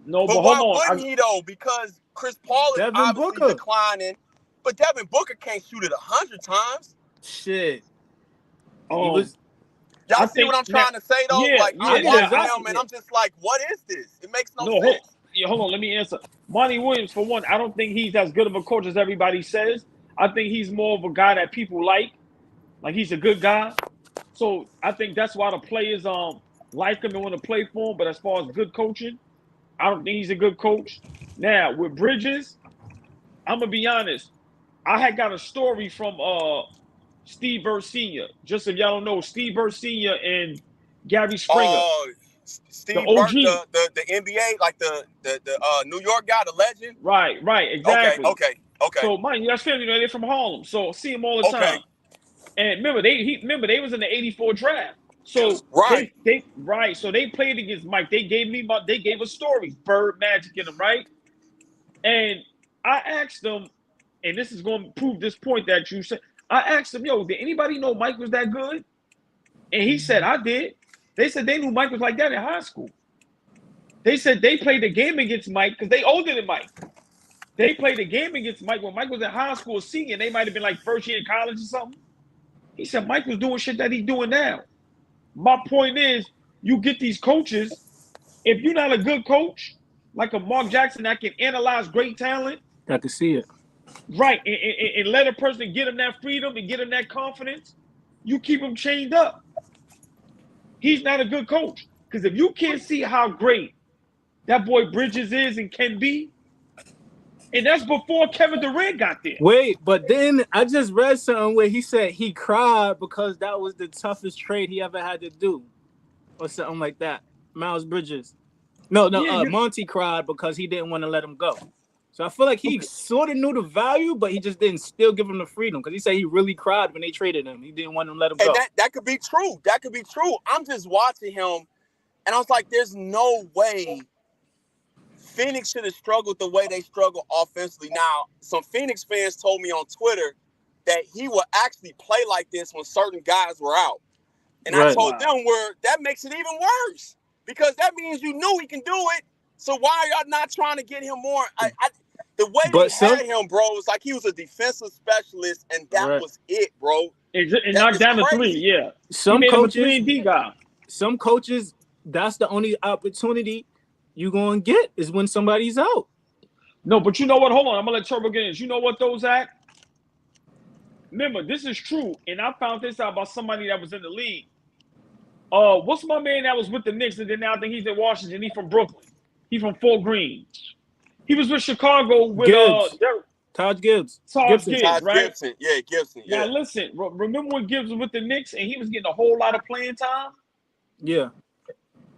B: no,
D: But
B: but
D: why
B: hold on.
D: wouldn't he, though? Because Chris Paul is
E: Devin
D: obviously
E: Booker.
D: declining, but Devin Booker can't shoot it 100 times.
E: Shit. He
B: Um,
E: was.
D: Y'all
B: I
D: see what
B: think
D: I'm trying to say, though?
B: yeah,
D: Like,
B: yeah,
D: I'm
E: I get
B: now
D: watching
E: exactly.
D: him, and I'm just like, what is this? It makes no
B: no,
D: sense.
B: hold on, let me answer. Monty Williams, for one, I don't think he's as good of a coach as everybody says. I think he's more of a guy that people like. Like he's a good guy. So I think that's why the players like him and want to play for him. But as far as good coaching, I don't think he's a good coach. Now with Bridges, I'm gonna be honest. I had got a story from Steve Burr Sr. Just if y'all don't know, Steve Burr Sr. and Gary Springer, the
D: Steve Burke,
B: OG.
D: the NBA, like the New York guy, the legend.
B: Right, exactly.
D: Okay.
B: So mind you, that's family. They're from Harlem, so I see him all the time. And remember, they was in the '84 draft. So
D: Right.
B: so they played against Mike. They gave us stories, Bird, Magic in them, right? And I asked them, and this is going to prove this point that you said. I asked them, yo, did anybody know Mike was that good? And he said, I did. They said they knew Mike was like that in high school. They said they played the game against Mike because they older than Mike. They played the game against Mike when Mike was in high school, senior. They might have been like first year in college or something. He said Mike was doing shit that he's doing now. My point is, you get these coaches. If you're not a good coach, like a Mark Jackson that can analyze great talent,
E: I could see it.
B: right, and let a person get him that freedom and get him that confidence, you keep him chained up. He's not a good coach. Because if you can't see how great that boy Bridges is and can be, and that's before Kevin Durant got there.
E: Wait, but then I just read something where he said he cried because that was the toughest trade he ever had to do, or something like that. Miles Bridges. Monty cried because he didn't want to let him go. So I feel like he sort of knew the value, but he just didn't still give him the freedom because he said he really cried when they traded him. He didn't want him to let him go.
D: And that could be true. That could be true. I'm just watching him, and I was like, there's no way Phoenix should have struggled the way they struggle offensively. Now, some Phoenix fans told me on Twitter that he will actually play like this when certain guys were out. And I told them that makes it even worse because that means you knew he can do it. So why are y'all not trying to get him more? The way they had him, bro, was like he was a defensive specialist, and that was it, bro.
B: And knocked down the three, yeah.
E: Some coaches, that's the only opportunity you gonna get is when somebody's out.
B: No, but you know what? Hold on, I'm gonna let Turbo get in. You know what, though, Zach? Remember, this is true, and I found this out about somebody that was in the league. What's my man that was with the Knicks, and then now I think he's in Washington. He's from Brooklyn. He's from Fort Greene. He was with Chicago with
E: Taj Gibbs.
B: Gibson, right?
D: Gibson. Yeah, Gibson. Yeah.
B: Now listen, remember when Gibbs was with the Knicks and he was getting a whole lot of playing time?
E: Yeah.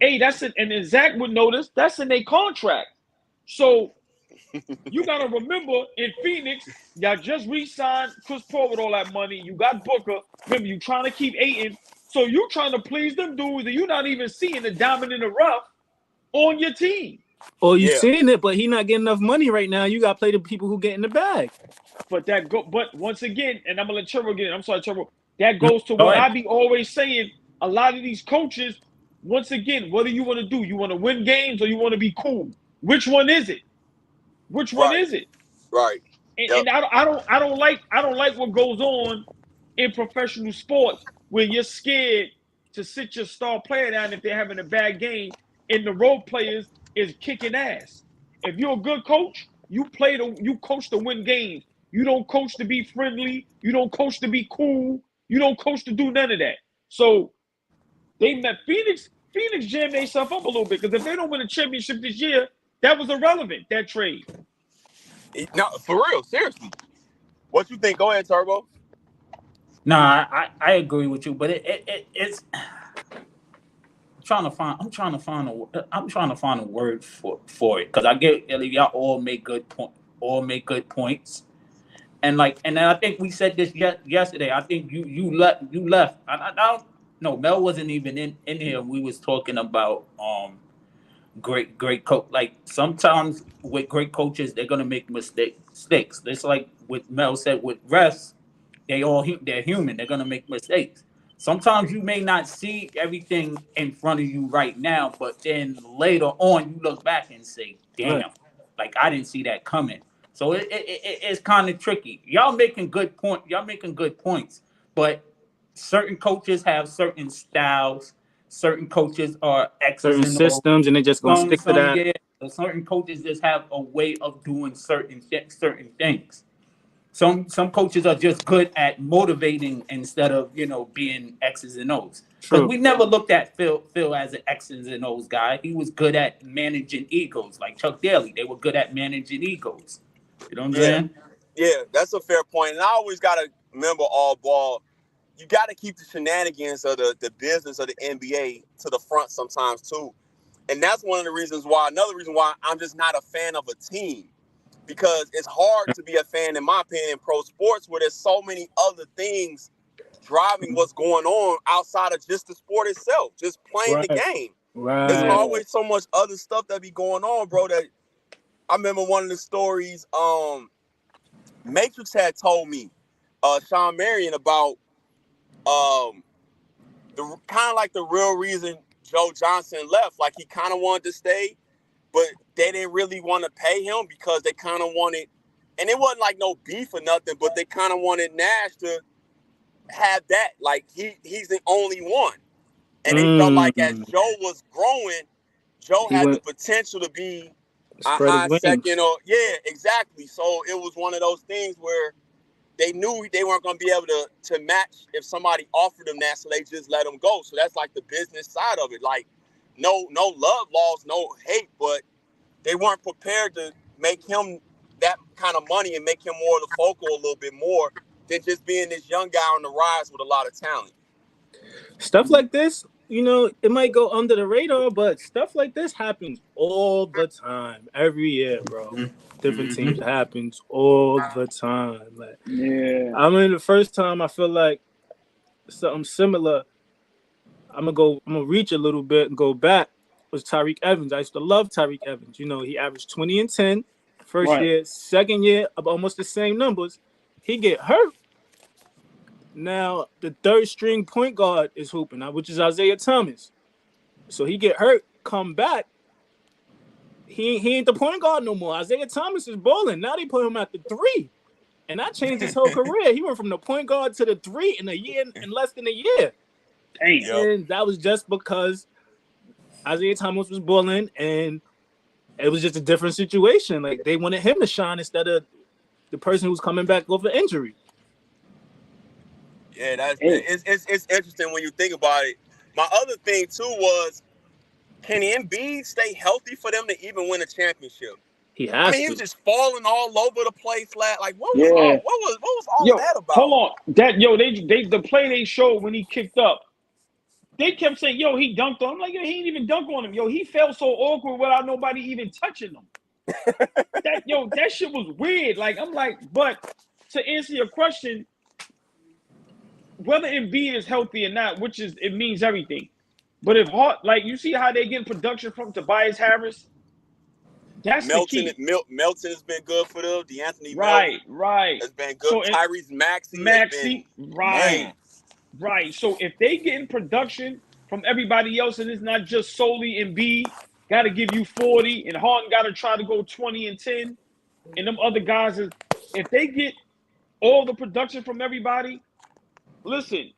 B: Hey, that's it. And then Zach would notice that's in their contract. So you gotta remember in Phoenix, y'all just re-signed Chris Paul with all that money. You got Booker. Remember, you trying to keep Ayton. So you trying to please them dudes and you're not even seeing the diamond in the rough on your team.
E: Oh, you seeing it, but he not getting enough money right now. You got to play the people who get in the bag.
B: But once again, and I'm gonna let Trevor get in. I'm sorry, Trevor. That goes to what I be always saying. A lot of these coaches, once again, what do you want to do? You want to win games or you want to be cool? Which one is it? Which one is it?
D: Right.
B: And I don't like what goes on in professional sports where you're scared to sit your star player down if they're having a bad game, and the role players is kicking ass. If you're a good coach, you coach to win games. You don't coach to be friendly. You don't coach to be cool. You don't coach to do none of that. So they met Phoenix. Phoenix jammed themselves up a little bit because if they don't win a championship this year, that was irrelevant, that trade.
D: No, for real, seriously. What you think? Go ahead, Turbo.
C: Nah, I agree with you, but it's I'm trying to find a word for it because I get y'all all make good points. And then I think we said this yesterday. I think you left. I don't know. Mel wasn't even in here. We was talking about great coach. Like sometimes with great coaches, they're gonna make mistakes. It's like what Mel said with refs. They're human. They're gonna make mistakes. Sometimes you may not see everything in front of you right now, but then later on you look back and say, "Damn, like I didn't see that coming." So it's kind of tricky. Y'all making good points, but certain coaches have certain styles. Certain coaches are X's
E: Certain
C: and O's.
E: systems, and they just gonna stick to that.
C: Yeah, certain coaches just have a way of doing certain things. Some coaches are just good at motivating instead of being X's and O's. Because
E: True.
C: we never looked at Phil as an X's and O's guy. He was good at managing egos, like Chuck Daly. They were good at managing egos. You know what I'm saying?
D: Yeah, that's a fair point. And I always gotta remember Allball. You got to keep the shenanigans of the business of the NBA to the front sometimes too. And that's another reason why I'm just not a fan of a team. Because it's hard to be a fan, in my opinion, in pro sports where there's so many other things driving what's going on outside of just the sport itself, just playing the game. There's always so much other stuff that be going on, bro, that I remember one of the stories Matrix had told me, Sean Marion, about the kind of like the real reason Joe Johnson left. Like he kind of wanted to stay, but they didn't really want to pay him because they kind of wanted, and it wasn't like no beef or nothing, but they kind of wanted Nash to have that. Like he's the only one. And they felt like as Joe was growing, Joe had the potential to be a high second or exactly. So it was one of those things where they knew they weren't going to be able to match if somebody offered them that, so they just let them go. So that's like the business side of it. Like no love lost, no hate, but they weren't prepared to make him that kind of money and make him more the focal a little bit more than just being this young guy on the rise with a lot of talent.
E: Stuff like this, it might go under the radar, but stuff like this happens all the time, every year, bro. Different teams, happens all the time. Like, I mean, the first time I feel like something similar, I'm gonna reach a little bit and go back, was Tyreke Evans. I used to love Tyreke Evans. He averaged 20 and 10 first year, second year of almost the same numbers. He get hurt. Now the third string point guard is hooping, which is Isaiah Thomas. So he get hurt, come back. He ain't the point guard no more. Isaiah Thomas is balling. Now they put him at the 3. And that changed his whole career. He went from the point guard to the 3 in a year, in less than a year.
B: Damn.
E: And that was just because Isaiah Thomas was balling, and it was just a different situation. Like they wanted him to shine instead of the person who's coming back off an injury.
D: Yeah, it's interesting when you think about it. My other thing too was, can Embiid stay healthy for them to even win a championship?
E: He has to.
D: He was just falling all over the place. Like what was all of that about?
B: Hold on, the play they showed when he kicked up. They kept saying, he dunked on him. I'm like, he ain't even dunk on him. He felt so awkward without nobody even touching him. That shit was weird. Like, I'm like, but to answer your question, whether Embiid is healthy or not, it means everything. But if like you see how they get production from Tobias Harris, that's
D: Melton,
B: the key.
D: Melton has been good for them. DeAnthony
B: Melton,
D: has been good. So Tyrese Maxey,
B: right. So if they getting production from everybody else, and it's not just solely Embiid, got to give you 40, and Harden got to try to go 20 and 10, and them other guys if they get all the production from everybody, listen,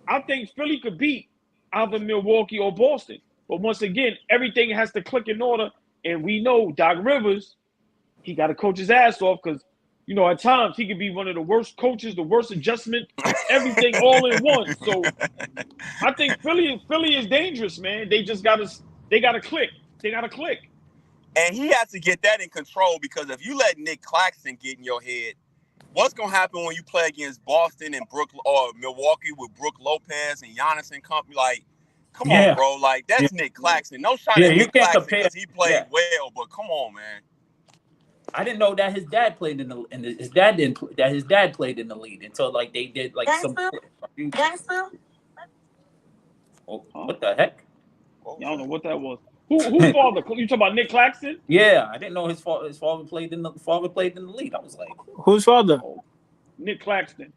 B: I think Philly could beat either Milwaukee or Boston. But once again, everything has to click in order. And we know Doc Rivers, he got to coach his ass off because, you know, at times he could be one of the worst coaches, the worst adjustment, everything all in one. So I think Philly is dangerous, man. They gotta click. They gotta click.
D: And he has to get that in control because if you let Nick Claxton get in your head, what's gonna happen when you play against Boston and Milwaukee with Brook Lopez and Giannis and company? Like, come on, bro. Like, that's Nick Claxton. No shot at Nick Claxton because he played well, but come on, man.
C: I didn't know that his dad played his dad played in the league until like they did like some. Oh, what the heck?
B: I don't know what that was. Who father? You talking about Nick Claxton?
C: Yeah, I didn't know his father played in the league. I was like,
E: whose father?
B: Nick Claxton.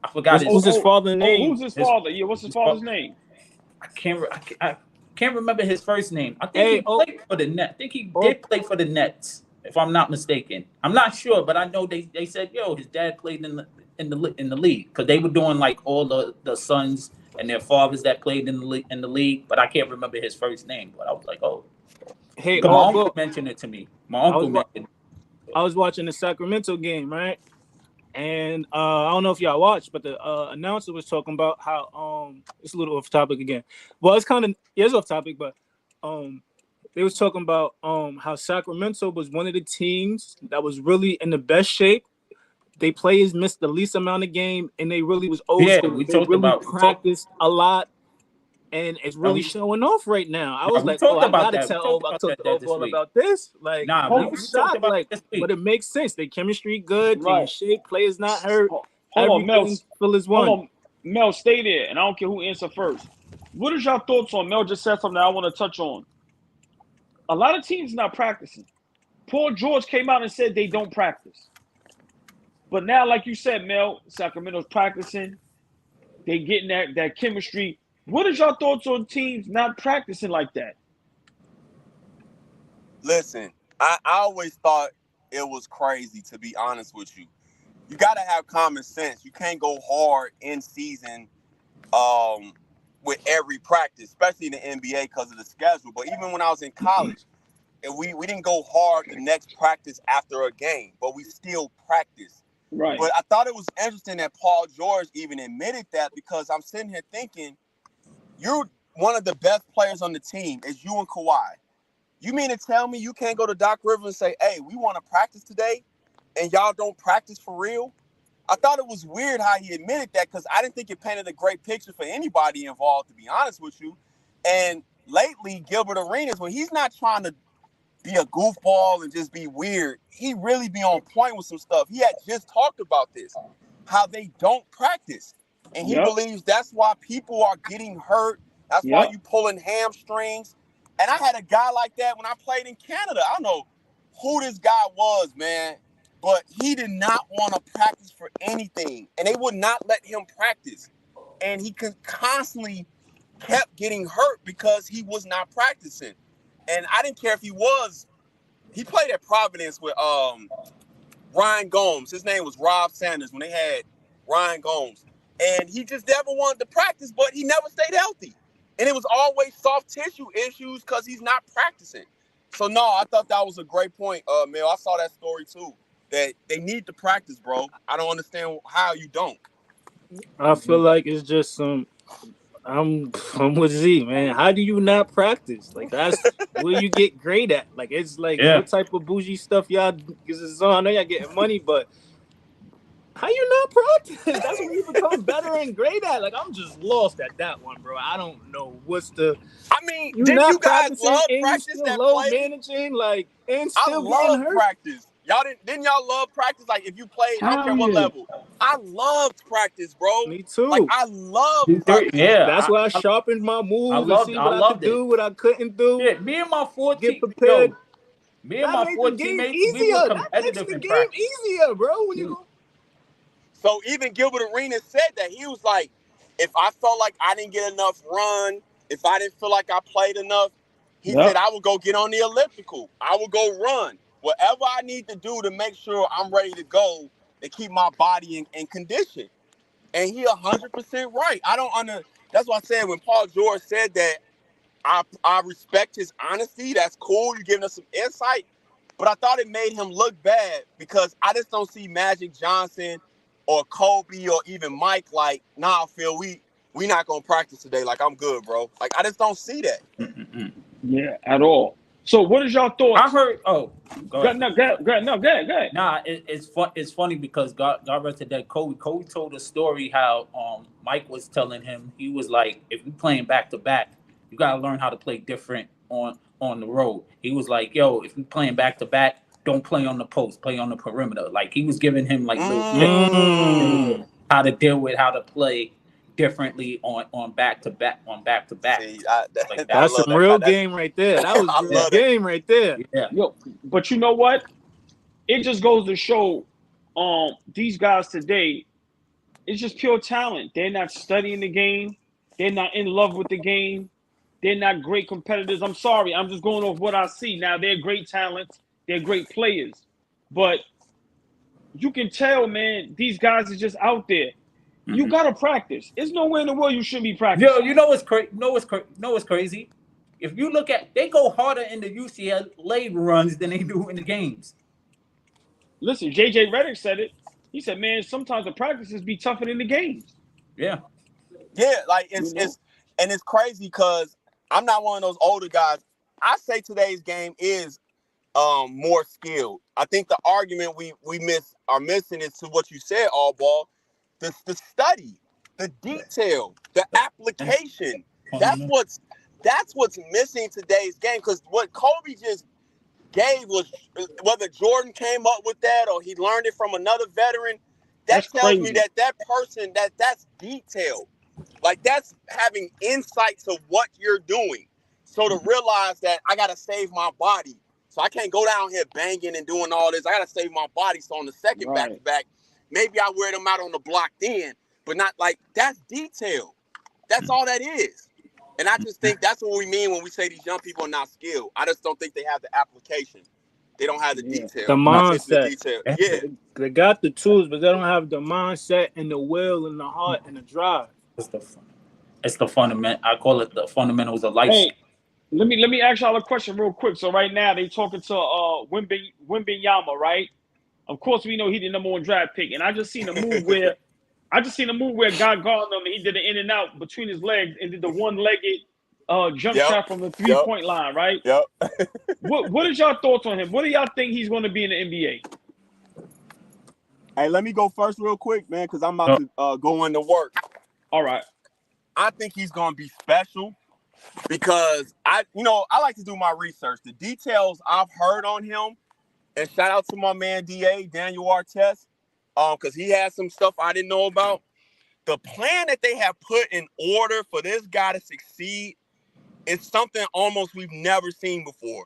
C: I forgot
E: who's his father's name.
B: Who's his father? Yeah, what's his father's name?
C: I can't remember his first name. I think he played for the Nets. I think he did play for the Nets, if I'm not mistaken. I'm not sure, but I know they said, yo, his dad played in the league because they were doing like all the sons and their fathers that played in the league, but I can't remember his first name. But I was like, oh,
E: hey,
C: my uncle mentioned it to me. My uncle mentioned it.
E: I was watching the Sacramento game, right? And I don't know if y'all watched, but the announcer was talking about how it's a little off topic again. Well, it's off topic, but they was talking about how Sacramento was one of the teams that was really in the best shape. They players missed the least amount of game, and they really was old school.
C: We
E: they
C: talked
E: really
C: about
E: practiced a lot, and it's really showing off right now. I was like, I gotta tell Allball about this. Like,
C: we
E: shocked, like, but it makes sense. They chemistry good, they in shape, players not hurt.
B: Hold on, Mel.
E: Phil is one.
B: Hold on, Mel, stay there, and I don't care who answer first. What is your thoughts on Mel? Just said something that I want to touch on. A lot of teams not practicing. Paul George came out and said they don't practice. But now, like you said, Mel, Sacramento's practicing. They getting that chemistry. What is your thoughts on teams not practicing like that?
D: Listen, I always thought it was crazy, to be honest with you. You got to have common sense. You can't go hard in season with every practice, especially in the NBA because of the schedule. But even when I was in college, and we didn't go hard the next practice after a game, but we still practiced.
B: Right.
D: But I thought it was interesting that Paul George even admitted that because I'm sitting here thinking, you're one of the best players on the team. It's you and Kawhi. You mean to tell me you can't go to Doc Rivers and say, hey, we want to practice today, and y'all don't practice for real? I thought it was weird how he admitted that because I didn't think it painted a great picture for anybody involved, to be honest with you. And lately, Gilbert Arenas, when he's not trying to be a goofball and just be weird, he really be on point with some stuff. He had just talked about this, how they don't practice. And he believes that's why people are getting hurt. That's why you pulling hamstrings. And I had a guy like that when I played in Canada. I don't know who this guy was, man, but he did not want to practice for anything. And they would not let him practice. And he constantly kept getting hurt because he was not practicing. And I didn't care if he was. He played at Providence with Ryan Gomes. His name was Rob Sanders when they had Ryan Gomes. And he just never wanted to practice, but he never stayed healthy. And it was always soft tissue issues because he's not practicing. So, no, I thought that was a great point, Mel. I saw that story, too, that they need to practice, bro. I don't understand how you don't.
E: I feel like it's just some I'm with Z, man. How do you not practice? Like, that's where you get great at. Like, it's like, what type of bougie stuff y'all is on? I know y'all getting money, but how you not practice? That's when you become better and great at. Like, I'm just lost at that one, bro. I don't know what's the.
D: I mean, didn't you guys love practice that
E: low
D: play?
E: Managing, like, and still
D: I love
E: getting hurt.
D: practice. Y'all didn't y'all love practice? Like, if you played, I don't care what level. I loved practice, bro.
E: Me too.
D: Like, I loved practice.
E: Yeah, that's why I sharpened my moves and see what I could do, what I couldn't do.
C: Yeah, me and my 14
E: get prepared.
C: Me and my 4 teammates, we were competitive in practice.
E: Easier, bro. When you go.
D: So even Gilbert Arenas said that. He was like, if I felt like I didn't get enough run, if I didn't feel like I played enough, he said I would go get on the elliptical. I would go run. Whatever I need to do to make sure I'm ready to go to keep my body in condition. And he 100% right. I don't That's why I said when Paul George said that I respect his honesty. That's cool. You're giving us some insight. But I thought it made him look bad because I just don't see Magic Johnson or Kobe or even Mike like, nah, Phil, we not gonna practice today. Like, I'm good, bro. Like, I just don't see that.
B: Yeah, at all. So what is y'all thoughts?
C: I heard. Oh, go ahead.
B: Go ahead.
C: Nah, it's funny because God rest to that Kobe. Kobe told a story how Mike was telling him, he was like, if you playing back to back, you gotta learn how to play different on the road. He was like, yo, if you playing back to back, don't play on the post, play on the perimeter. Like he was giving him like little tips how to deal with how to play differently on back to back
D: See,
C: like
E: That's some real game right there. That was real game right there.
C: Yeah.
B: Yo, but you know what? It just goes to show these guys today, it's just pure talent. They're not studying the game. They're not in love with the game. They're not great competitors. I'm sorry. I'm just going off what I see. Now, they're great talents. They're great players. But you can tell, man, these guys are just out there. You got to practice. There's nowhere in the world you shouldn't be practicing.
C: Yo, you know what's crazy? If you look at, they go harder in the UCLA runs than they do in the games.
B: Listen, JJ Redick said it. He said, man, sometimes the practices be tougher than the games.
C: Yeah.
D: Yeah, like it's crazy because I'm not one of those older guys. I say today's game is more skilled. I think the argument we are missing is to what you said, Allball. The study, the detail, the application. That's what's missing today's game. Because what Kobe just gave was, whether Jordan came up with that or he learned it from another veteran, that tells me that person, that's detailed. Like, that's having insight to what you're doing. So to realize that I got to save my body. So I can't go down here banging and doing all this. I got to save my body. So on the second back-to-back, maybe I wear them out on the block then, but not like, that's detailed. That's all that is. And I just think that's what we mean when we say these young people are not skilled. I just don't think they have the application. They don't have the detail.
E: The mindset.
D: The detail. Yeah.
E: They got the tools, but they don't have the mindset and the will and the heart and the drive.
C: It's the fundament. I call it the fundamentals of life.
B: Hey, let me ask y'all a question real quick. So right now they talking to Wembanyama, right? Of course we know he the number 1 draft pick, and I just seen a move where God guarded him and he did an in and out between his legs and did the one-legged jump shot from the 3-point line, right?
D: Yep.
B: What is y'all thoughts on him? What do y'all think he's going to be in the NBA?
D: Hey, let me go first real quick, man, because I'm about to go into work.
B: All right.
D: I think he's going to be special because I like to do my research. The details I've heard on him, and shout out to my man Daniel Artest, because he has some stuff I didn't know about. The plan that they have put in order for this guy to succeed is something almost we've never seen before.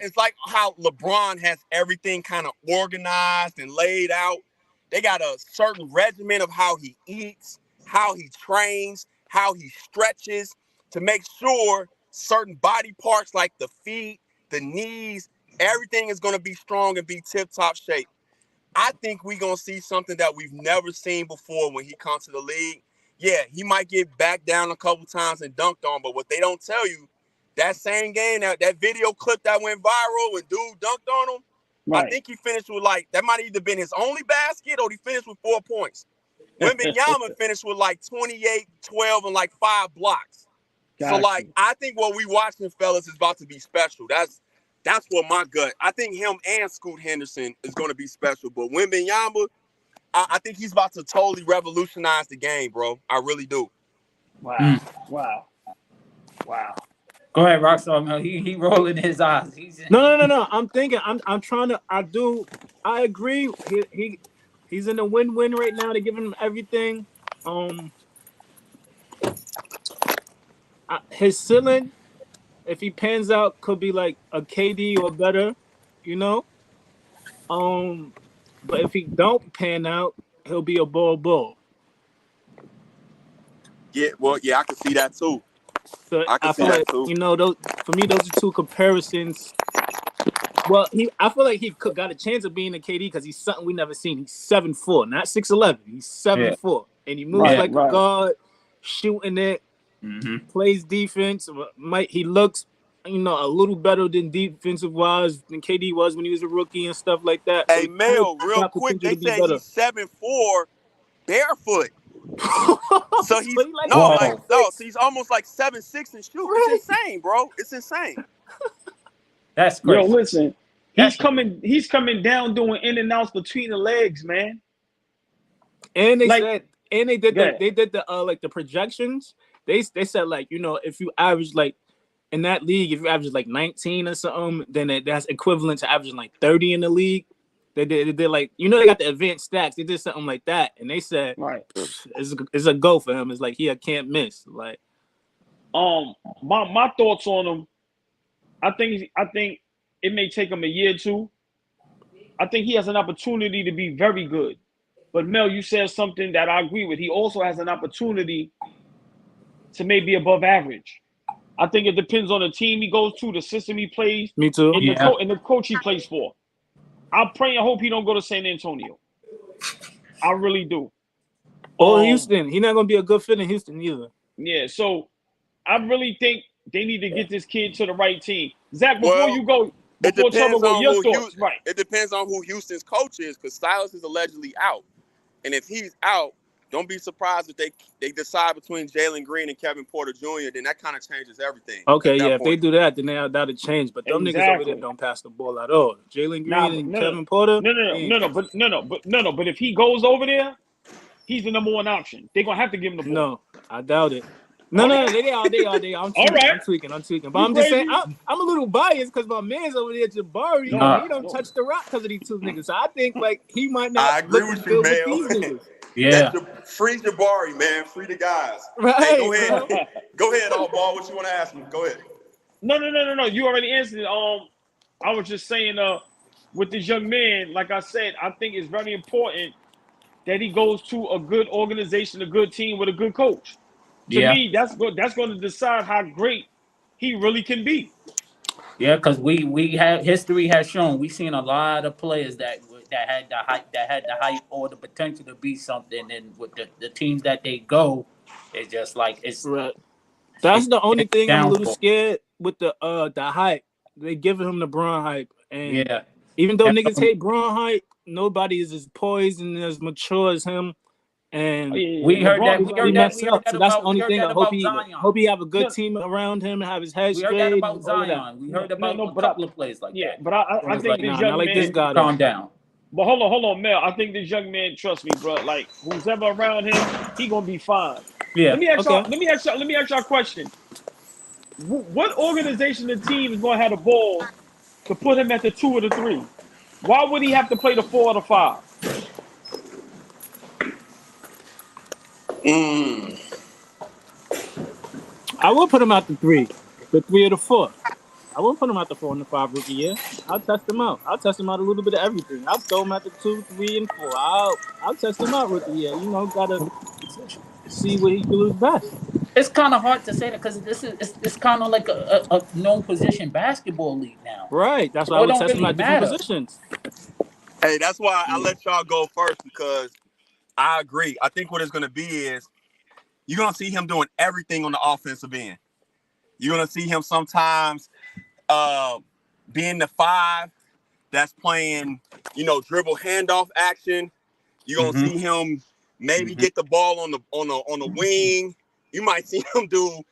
D: It's like how LeBron has everything kind of organized and laid out. They got a certain regimen of how he eats, how he trains, how he stretches to make sure certain body parts like the feet, the knees, everything is going to be strong and be tip-top shape. I think we're going to see something that we've never seen before when he comes to the league. Yeah, he might get back down a couple times and dunked on, but what they don't tell you, that same game, that video clip that went viral when dude dunked on him, right. I think he finished with that might have either been his only basket or he finished with 4 points. Wembanyama finished with 28, 12, and 5 blocks. Gotcha. So I think what we watching, fellas, is about to be special. That's what my gut. I think him and Scoot Henderson is going to be special. But Wembanyama, I think he's about to totally revolutionize the game, bro. I really do.
B: Wow.
C: Go ahead, Rockstar, man. He rolling his eyes.
E: No. I'm thinking. I'm trying to. I agree. He's in a win-win right now. They're giving him everything. His ceiling, if he pans out, could be like a KD or better, But if he don't pan out, he'll be a bull.
D: Yeah, well, I can see that too.
E: So I feel like, those, for me, those are two comparisons Well, I feel like he got a chance of being a KD because he's something we never seen. He's 7'4", not 6'11". He's 7'4", and he moves like a guard, shooting it, plays defense. He looks, a little better than defensive wise than KD was when he was a rookie and stuff like that.
D: Hey, Mel, real quick, they say he's 7'4", barefoot. So he's so he's almost like 7'6" and shoot. Right. It's insane, bro. It's insane.
C: That's crazy.
B: Yo, listen, he's coming down doing in and outs between the legs, man.
E: And they said, and they did the like the projections. They said, like, if you average like in that league, if you average like 19 or something, then that's equivalent to averaging like 30 in the league. They did like, they got the advanced stats. They did something like that, and they said, it's a go for him. It's like he can't miss. Like,
B: my thoughts on him. I think it may take him a year or two. I think he has an opportunity to be very good. But Mel, you said something that I agree with. He also has an opportunity to maybe above average. I think it depends on the team he goes to, the system he plays.
E: Me too.
B: And the coach he plays for. I pray and hope he don't go to San Antonio. I really do.
E: Or Houston. He's not going to be a good fit in Houston either.
B: Yeah, so I really think they need to get this kid to the right team. Zach, before you go,
D: it depends on who Houston's coach is, because Silas is allegedly out. And if he's out, don't be surprised if they decide between Jalen Green and Kevin Porter Jr., then that kind of changes everything.
E: Okay, if they do that, then that'll change. But them niggas over there don't pass the ball at all. Jalen Green and Kevin Porter.
B: But if he goes over there, he's the number one option. They're gonna have to give him the ball.
E: No, I doubt it. No, they are. I'm tweaking. But I'm just saying, I'm a little biased because my man's over there, Jabari, he don't touch the rock because of these two niggas. So I think like he might not.
D: I agree with you, man.
C: Yeah.
D: Free Jabari, man. Free the guys.
E: Right.
D: Hey, go ahead. Go ahead, Allball. What you want to ask me? Go ahead.
B: No. You already answered it. I was just saying, with this young man, like I said, I think it's very important that he goes to a good organization, a good team with a good coach. To me, that's going to decide how great he really can be.
C: Yeah, because we have history has shown we've seen a lot of players that had the hype or the potential to be something, and with the teams that they go, it's just like it's
E: right. That's the only thing I'm a little scared with the hype. They giving him the Bron hype, and even though niggas hate Bron hype, nobody is as poised and as mature as him. And
C: we heard that.
E: So that's the only thing. I hope he have a good team around him and have his head straight.
C: We heard that about Zion. We heard about a couple of plays like that.
B: Yeah, but I think this young man.
E: This guy,
C: calm down.
B: But hold on, Mel. I think this young man, trust me, bro. Like who's ever around him, he gonna be fine.
C: Yeah.
B: Let me ask y'all a question. What organization and team is gonna have the ball to put him at the 2 or the 3? Why would he have to play the 4 or the 5?
E: I will put him out the 3 or the 4. I won't put him out the 4 and the 5 rookie year. I'll test him out. I'll test him out a little bit of everything. I'll throw him at the 2, 3, and 4. I'll test him out rookie year. Gotta see what he do his best.
C: It's kind of hard to say that because it's kind of like a known position basketball league now.
E: Right. That's why I would test him at different positions.
D: Hey, that's why I let y'all go first, because I agree. I think what it's going to be is you're going to see him doing everything on the offensive end. You're going to see him sometimes being the 5 that's playing, dribble handoff action. You're going to see him maybe get the ball on the wing. You might see him do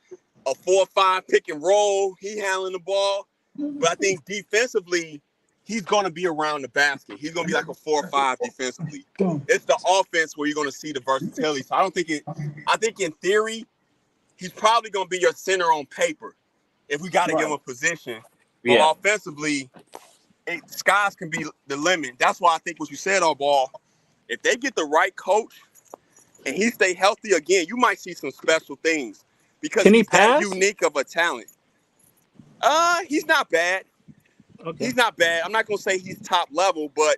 D: a 4-5 pick and roll. He handling the ball. But I think defensively, he's going to be around the basket. He's going to be like a 4-5 defensively. It's the offense where you're going to see the versatility. So I think in theory, he's probably going to be your center on paper if we got to give him a position. But offensively, skies can be the limit. That's why I think what you said, Allball, if they get the right coach and he stay healthy again, you might see some special things because he's that unique of a talent. He's not bad. Okay. He's not bad. I'm not going to say he's top level, but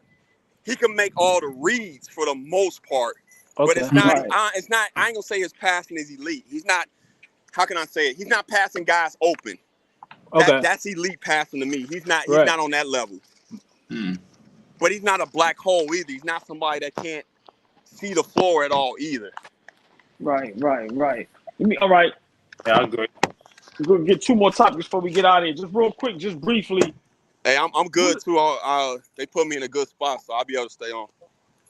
D: he can make all the reads for the most part. Okay. But it's not, I ain't going to say his passing is elite. He's not, how can I say it? He's not passing guys open.
E: Okay.
D: That's elite passing to me. He's not
E: Right.
D: on that level.
C: Hmm.
D: But he's not a black hole either. He's not somebody that can't see the floor at all either.
B: Right. All right.
C: Yeah, I agree.
B: We're gonna get 2 more topics before we get out of here. Just real quick, just briefly.
D: Hey, I'm good too. They put me in a good spot, so I'll be able to stay on.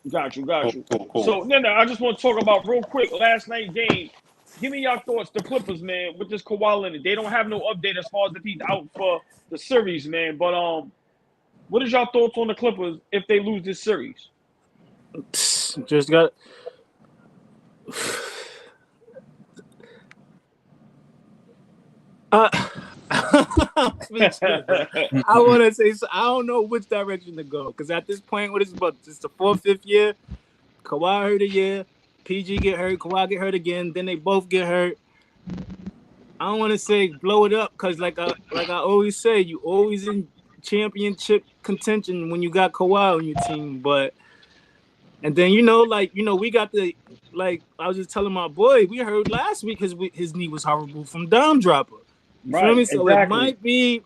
B: Got you.
C: Cool.
B: So no, I just want to talk about real quick last night game. Give me your thoughts, the Clippers, man, with this Kawhi Leonard. They don't have no update as far as if he's out for the series, man. But what is your thoughts on the Clippers if they lose this series?
E: Just got. Speechless, bro. I want to say so. I don't know which direction to go because at this point, what is about? It's the 4th, 5th year. Kawhi hurt a year. PG get hurt. Kawhi get hurt again. Then they both get hurt. I don't want to say blow it up because, like I always say, you always in championship contention when you got Kawhi on your team. But and then we got the I was just telling my boy we heard last week his knee was horrible from down dropper. You feel me? So
B: exactly.
E: it might be.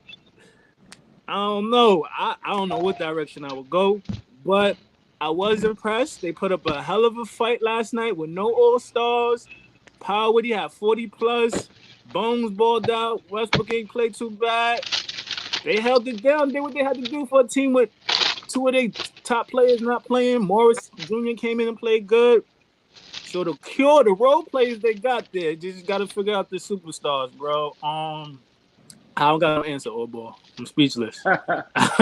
E: I don't know. I don't know what direction I would go, but I was impressed. They put up a hell of a fight last night with no All-Stars. Power had 40 plus. Bones balled out. Westbrook ain't played too bad. They held it down. Did what they had to do for a team with 2 of their top players not playing. Morris Jr. came in and played good. So to cure the role players they got there, just got to figure out the superstars, bro. I don't got no answer, Allball. I'm speechless.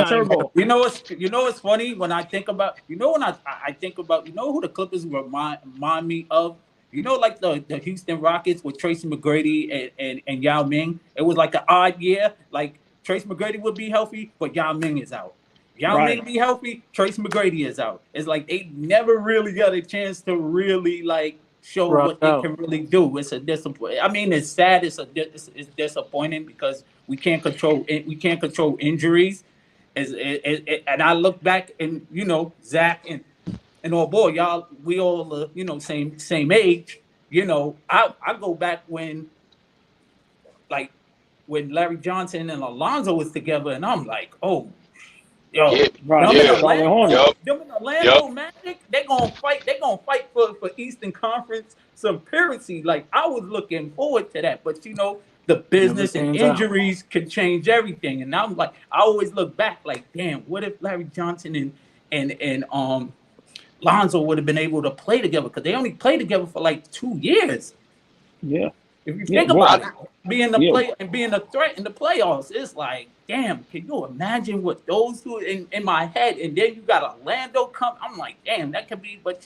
B: Turbo.
C: You know what's funny when I think about I think about who the Clippers remind me of? Like the Houston Rockets with Tracy McGrady and Yao Ming. It was like an odd year. Like Tracy McGrady would be healthy, but Yao Ming is out. Yao Ming be healthy, Tracy McGrady is out. It's like they never really got a chance to really show what they can really do. It's a disappointment. I mean, it's sad. It's disappointing because we can't control injuries. And I look back and Zach and Allball, y'all, we all same age. I go back when Larry Johnson and Alonzo was together, and I'm like, oh. Yo, them in Orlando Magic, they gonna fight. They gonna fight for Eastern Conference supremacy. Like I was looking forward to that, but the business and injuries can change everything. And I'm like, I always look back like, damn, what if Larry Johnson and Lonzo would have been able to play together because they only played together for 2 years.
B: Yeah.
C: If you think about it, being a threat in the playoffs, it's like, damn, can you imagine what those two in my head? And then you got Orlando come. I'm like, damn, that could be, but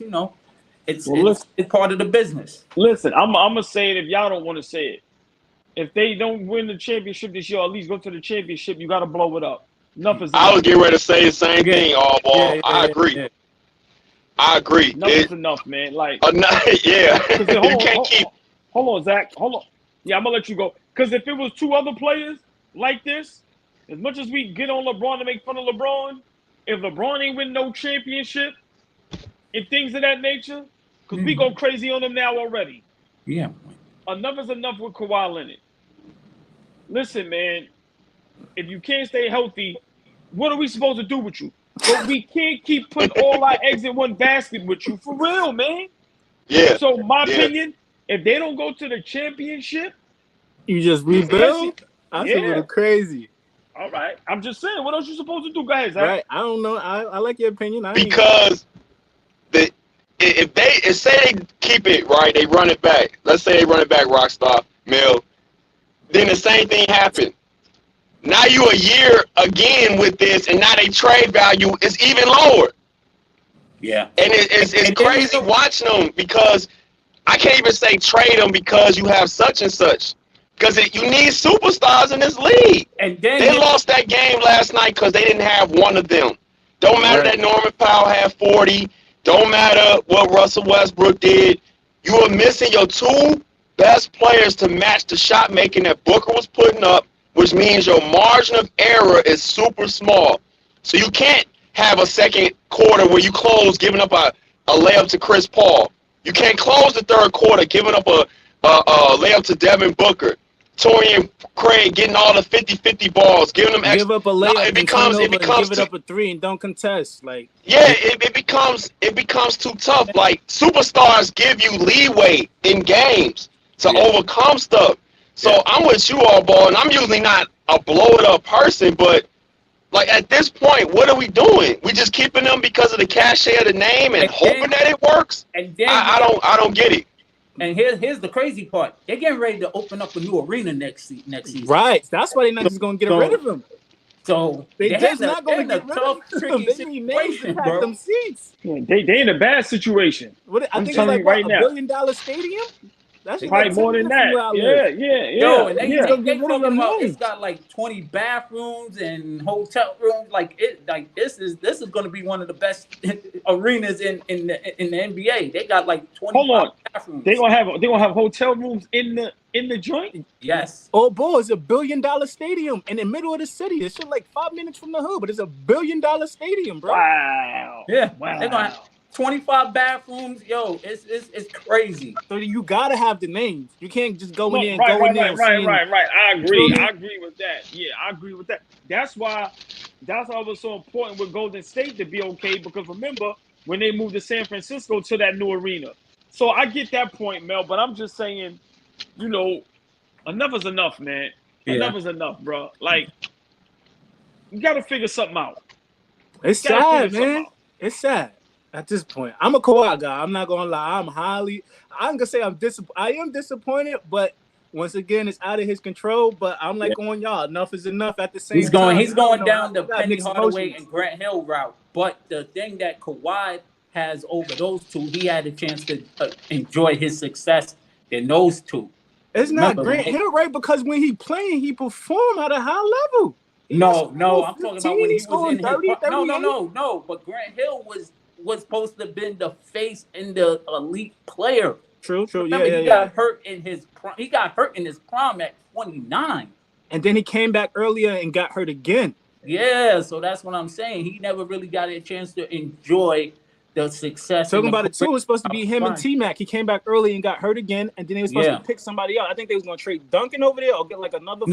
C: it's part of the business.
B: Listen, I'm gonna say it if y'all don't want to say it. If they don't win the championship this year, or at least go to the championship, you got to blow it up. Enough is enough.
D: I was getting ready to say the same thing, Allball. I agree.
C: Yeah.
D: I agree.
B: Enough is enough, man.
D: You can't keep.
B: Hold on, Zach. Hold on. Yeah, I'm gonna let you go. Because if it was 2 other players like this, as much as we get on LeBron to make fun of LeBron, if LeBron ain't win no championship and things of that nature, because we go crazy on him now already.
C: Yeah.
B: Enough is enough with Kawhi Leonard. Listen, man, if you can't stay healthy, what are we supposed to do with you? But we can't keep putting all our eggs in one basket with you. For real, man.
D: Yeah.
B: So my opinion, if they don't go to the championship,
E: you just rebuild? That's a little crazy.
B: All right. I'm just saying, what else you supposed to do? Go ahead, Zach.
E: Right. I don't know. I like your opinion.
D: Because if say they keep it right, they run it back. Let's say they run it back, Rockstar, Mill. Then the same thing happened. Now you a year again with this, and now they trade value is even lower.
C: Yeah.
D: And it's crazy watching them because I can't even say trade them because you have such and such. Because you need superstars in this league.
C: And then
D: they lost that game last night because they didn't have one of them. Don't matter that Norman Powell had 40. Don't matter what Russell Westbrook did. You are missing your 2 best players to match the shot making that Booker was putting up, which means your margin of error is super small. So you can't have a second quarter where you close giving up a layup to Chris Paul. You can't close the third quarter giving up a layup to Devin Booker. Torian Craig getting all the 50-50 balls, giving them extra.
E: Give up a layup,
D: It becomes
E: and give it up a 3 and don't contest. Like
D: it becomes too tough. Like superstars give you leeway in games to overcome stuff. So I'm with you, Allball, and I'm usually not a blow it up person, but like at this point, what are we doing? We just keeping them because of the cachet of the name and hoping that it works.
C: And then
D: I don't get it.
C: And here's the crazy part. They're getting ready to open up a new arena next season.
E: right. That's why they're not just gonna get rid of him.
C: So
E: They just not gonna get rid
C: tough,
E: of him.
C: tricky
E: They need names to
C: situation,
E: pack
C: bro.
E: them seats.
B: Yeah, they in a bad situation.
E: I think it's
B: telling
E: like
B: you right
E: $1
B: now.
E: billion stadium. That's
B: Probably more than that. Yeah.
C: Yo, and they
B: yeah.
C: talking about it's got like 20 bathrooms and hotel rooms. Like this is going to be one of the best arenas in the NBA. They got like 20 bathrooms.
B: They gonna have hotel rooms in the joint.
C: Yes.
E: Oh boy, it's $1 billion stadium in the middle of the city. It's shit like 5 minutes from the hood, but it's $1 billion stadium, bro.
B: Wow.
C: Yeah.
B: Wow.
C: They're gonna have 25 bathrooms. Yo, it's crazy.
E: So you gotta have the names. You can't just go in there and
B: Right. I agree.
E: You know?
B: I agree with that. Yeah, I agree with that. That's why it was so important with Golden State to be okay, because remember when they moved to San Francisco to that new arena. So I get that point, Mel, but I'm just saying, enough is enough, man.
C: Yeah.
B: Enough is enough, bro. Like, you gotta figure something out.
E: It's sad, man. It's sad. At this point, I'm a Kawhi guy. I'm not gonna lie. I'm gonna say I am disappointed, but once again, it's out of his control. But I'm like on y'all. Enough is enough. At the same time,
C: He's going down the
E: got
C: Penny
E: mixed
C: Hardaway
E: emotions.
C: and Grant Hill route. But the thing that Kawhi has over those two, he had a chance to enjoy his success in those two.
E: It's not Grant Hill, right? Because when he playing, he perform at a high level.
C: No, I'm talking about when he was in
E: 30,
C: his no. But Grant Hill was supposed to have been the face and the elite player.
E: True.
C: Remember, he got hurt in his prime. He got hurt in his prime at 29.
E: And then he came back earlier and got hurt again.
C: Yeah, so that's what I'm saying. He never really got a chance to enjoy the success.
E: Talking about it too, it was supposed to be him and T-Mac. He came back early and got hurt again, and then they were supposed to pick somebody out. I think they was going to trade Duncan over there or get like another.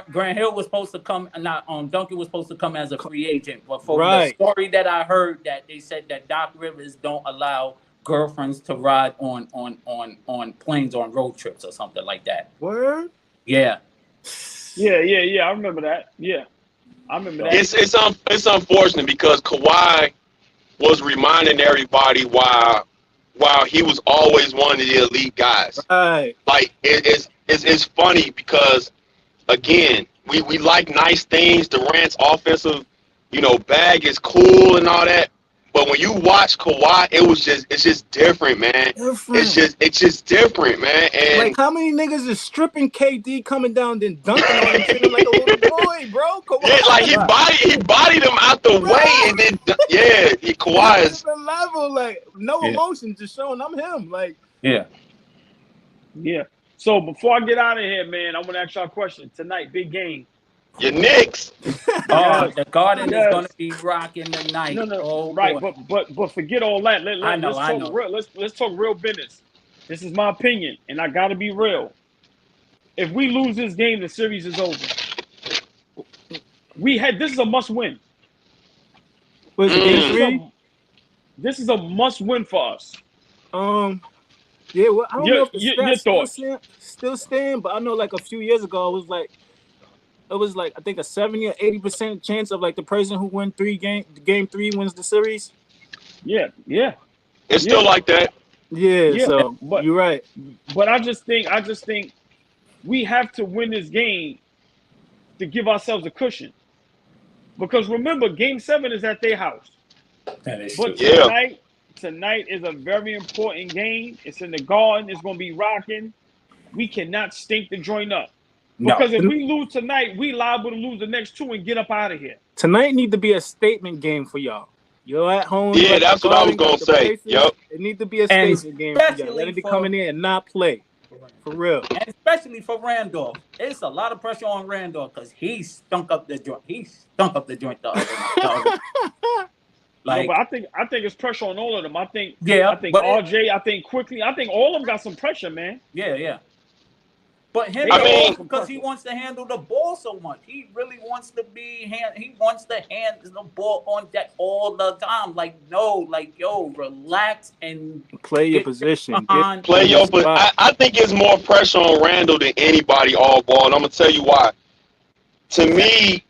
C: Grant Hill was supposed to come, Duncan was supposed to come as a free agent. But for the story that I heard, that they said that Doc Rivers don't allow girlfriends to ride on planes on road trips or something like that.
E: Word?
C: Yeah.
B: I remember that. Yeah, I remember that.
D: It's unfortunate because Kawhi was reminding everybody while he was always one of the elite guys.
E: Right.
D: Like it's funny because again, we like nice things. Durant's offensive, bag is cool and all that. But when you watch Kawhi, it's just different, man. It's just different, man. And
E: like how many niggas is stripping KD coming down then dunking on him shit like a little boy, bro? Kawhi.
D: Yeah, like he bodied him out the way and then Kawhi is
E: different level, like no emotion, just showing I'm him. Like
B: Yeah. So before I get out of here, man, I want to ask y'all a question. Tonight, big game.
D: Your Knicks.
C: The Garden is going to be rocking tonight.
B: No,
C: oh,
B: right,
C: boy.
B: but forget all that. Let's talk real business. This is my opinion, and I got to be real. If we lose this game, the series is over. This is a must win.
E: was it game 3?
B: This is a must win for us.
E: Yeah, well, I don't know if the
B: your
E: stats still stand, but I know like a few years ago it was like I think a 70 or 80% chance of like the person who win game 3 wins the series.
B: Yeah.
D: It's still like that.
E: Yeah, so
B: but,
E: you're right.
B: But I just think we have to win this game to give ourselves a cushion. Because remember, game 7 is at their house.
C: That is
B: but
C: true.
B: Tonight is a very important game. It's in the Garden. It's going to be rocking. We cannot stink the joint up. Because if we lose tonight, we liable to lose the next 2 and get up out of here.
E: Tonight need to be a statement game for y'all. You're at home.
D: Yeah, that's what I was going to say. Yep.
E: It needs to be a statement game for y'all. Let it be coming in and not play. For real.
C: And especially for Randolph. It's a lot of pressure on Randolph because he stunk up the joint. The other night. Like,
B: but I think it's pressure on all of them. I think RJ, I think Quickly, I think all of them got some pressure, man.
C: Yeah. But him, because he wants to handle the ball so much. He really wants to he wants to hand the ball on deck all the time. Like, no, like, yo, relax and
E: play your position.
D: Play your spot. I think it's more pressure on Randall than anybody all ball, and I'm gonna tell you why. To me,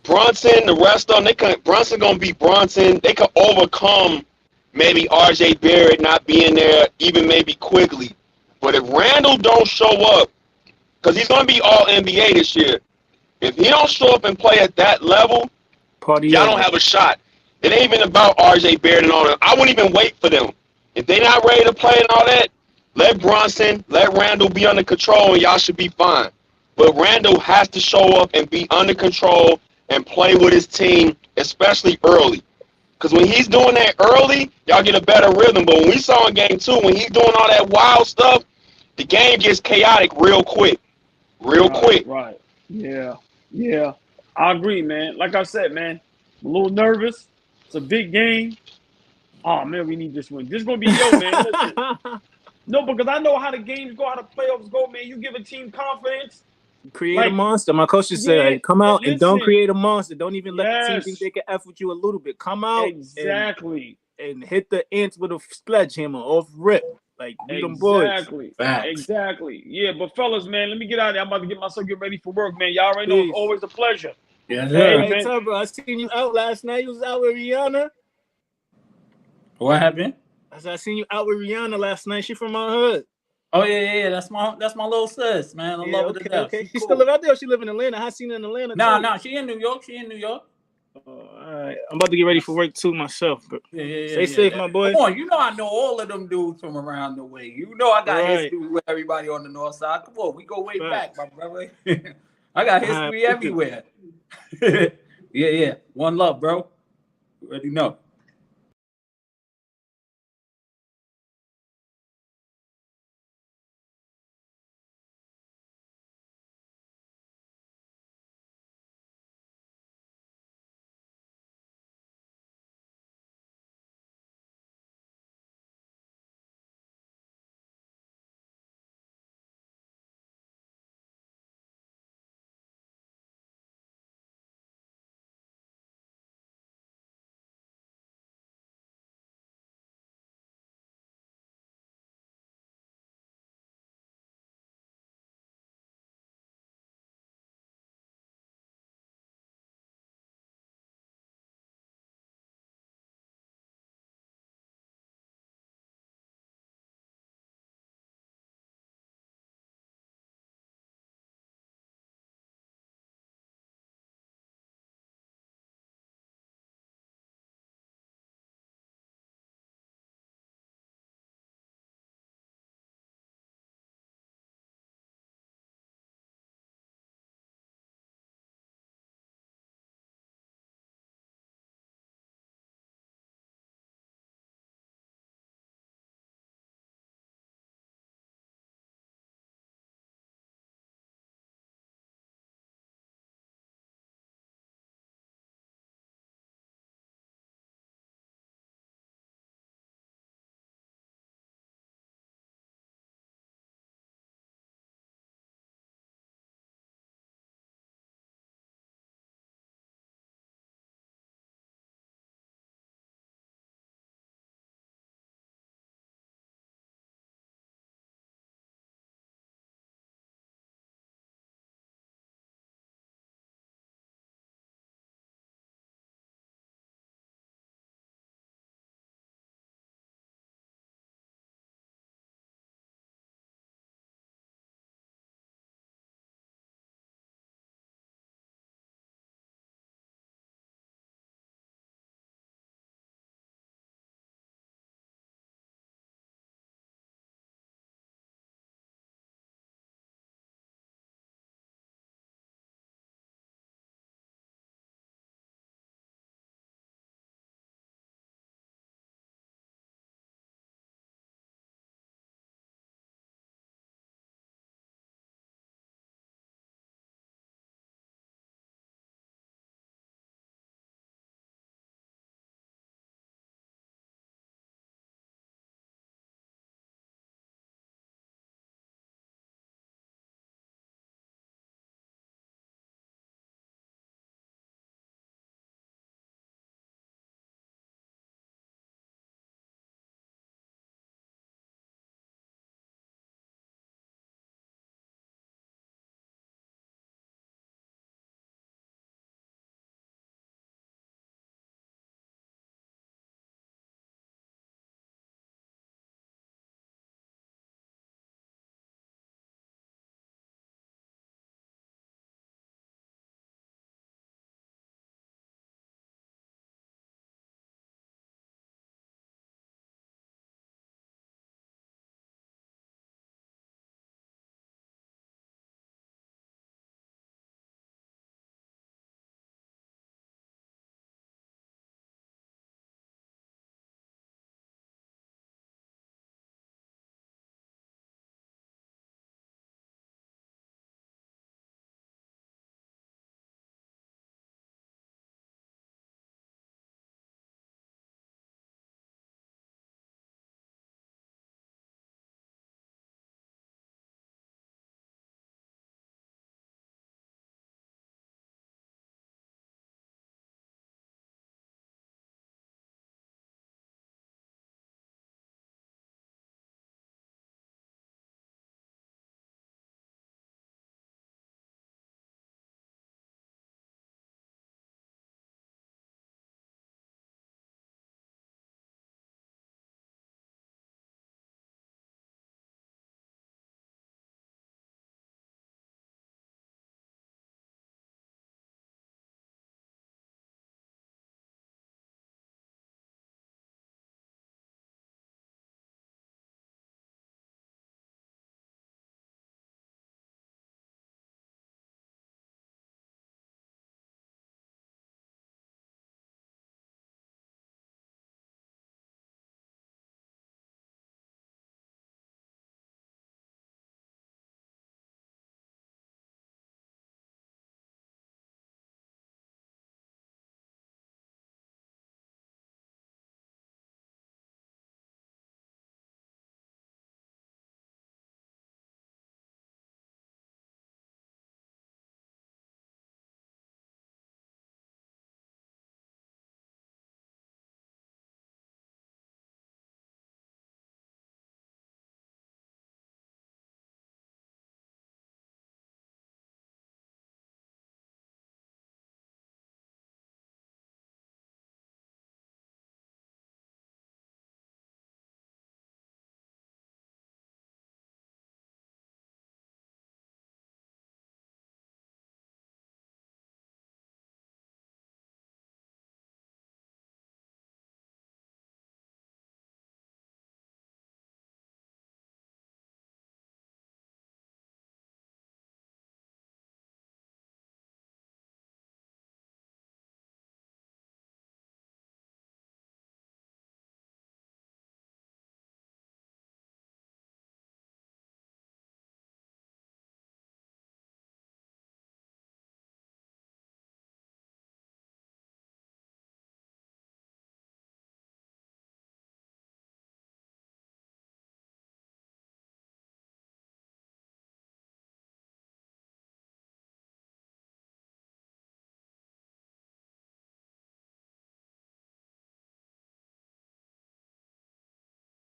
D: Brunson, the rest of them, Brunson gonna be Brunson. They could overcome maybe RJ Barrett not being there, even maybe Quigley. But if Randall don't show up, because he's going to be all NBA this year, if he don't show up and play at that level, y'all don't have a shot. It ain't even about RJ Barrett and all that. I wouldn't even wait for them. If they not ready to play and all that, let Brunson, let Randall be under control, and y'all should be fine. But Randall has to show up and be under control and play with his team, especially early. Because when he's doing that early, y'all get a better rhythm. But when we saw in game 2, when he's doing all that wild stuff, the game gets chaotic real quick.
B: Right. Yeah. I agree, man. Like I said, man, I'm a little nervous. It's a big game. Oh, man, we need this win. This is going to be man. Listen. No, because I know how the games go, how the playoffs go, man. You give a team confidence.
E: Create a monster. My coach just said, hey, come out and don't create a monster. Don't even let the team think they can F with you a little bit. Come out and hit the ants with a sledgehammer off rip. Like, we them boys.
B: Exactly. Yeah, but fellas, man, let me get out of there. I'm about to get myself ready for work, man. Y'all already know it's always a pleasure.
C: Yeah,
E: hey, Turbo, I seen you out last night. You was out with Rihanna.
C: What happened?
E: I seen you out with Rihanna last night. She from my hood.
C: Oh yeah. That's my little sis, man. I love her to death.
E: Okay. She still live out there. Or she live in Atlanta. I seen her in Atlanta.
C: Nah. She in New York.
E: Oh, all right. I'm about to get ready for work too myself. But stay safe, my boy.
C: Come on, you know I know all of them dudes from around the way. You know I got history with everybody on the north side. Come on, we go way back, my brother. I got history everywhere. Yeah. One love, bro. You already know.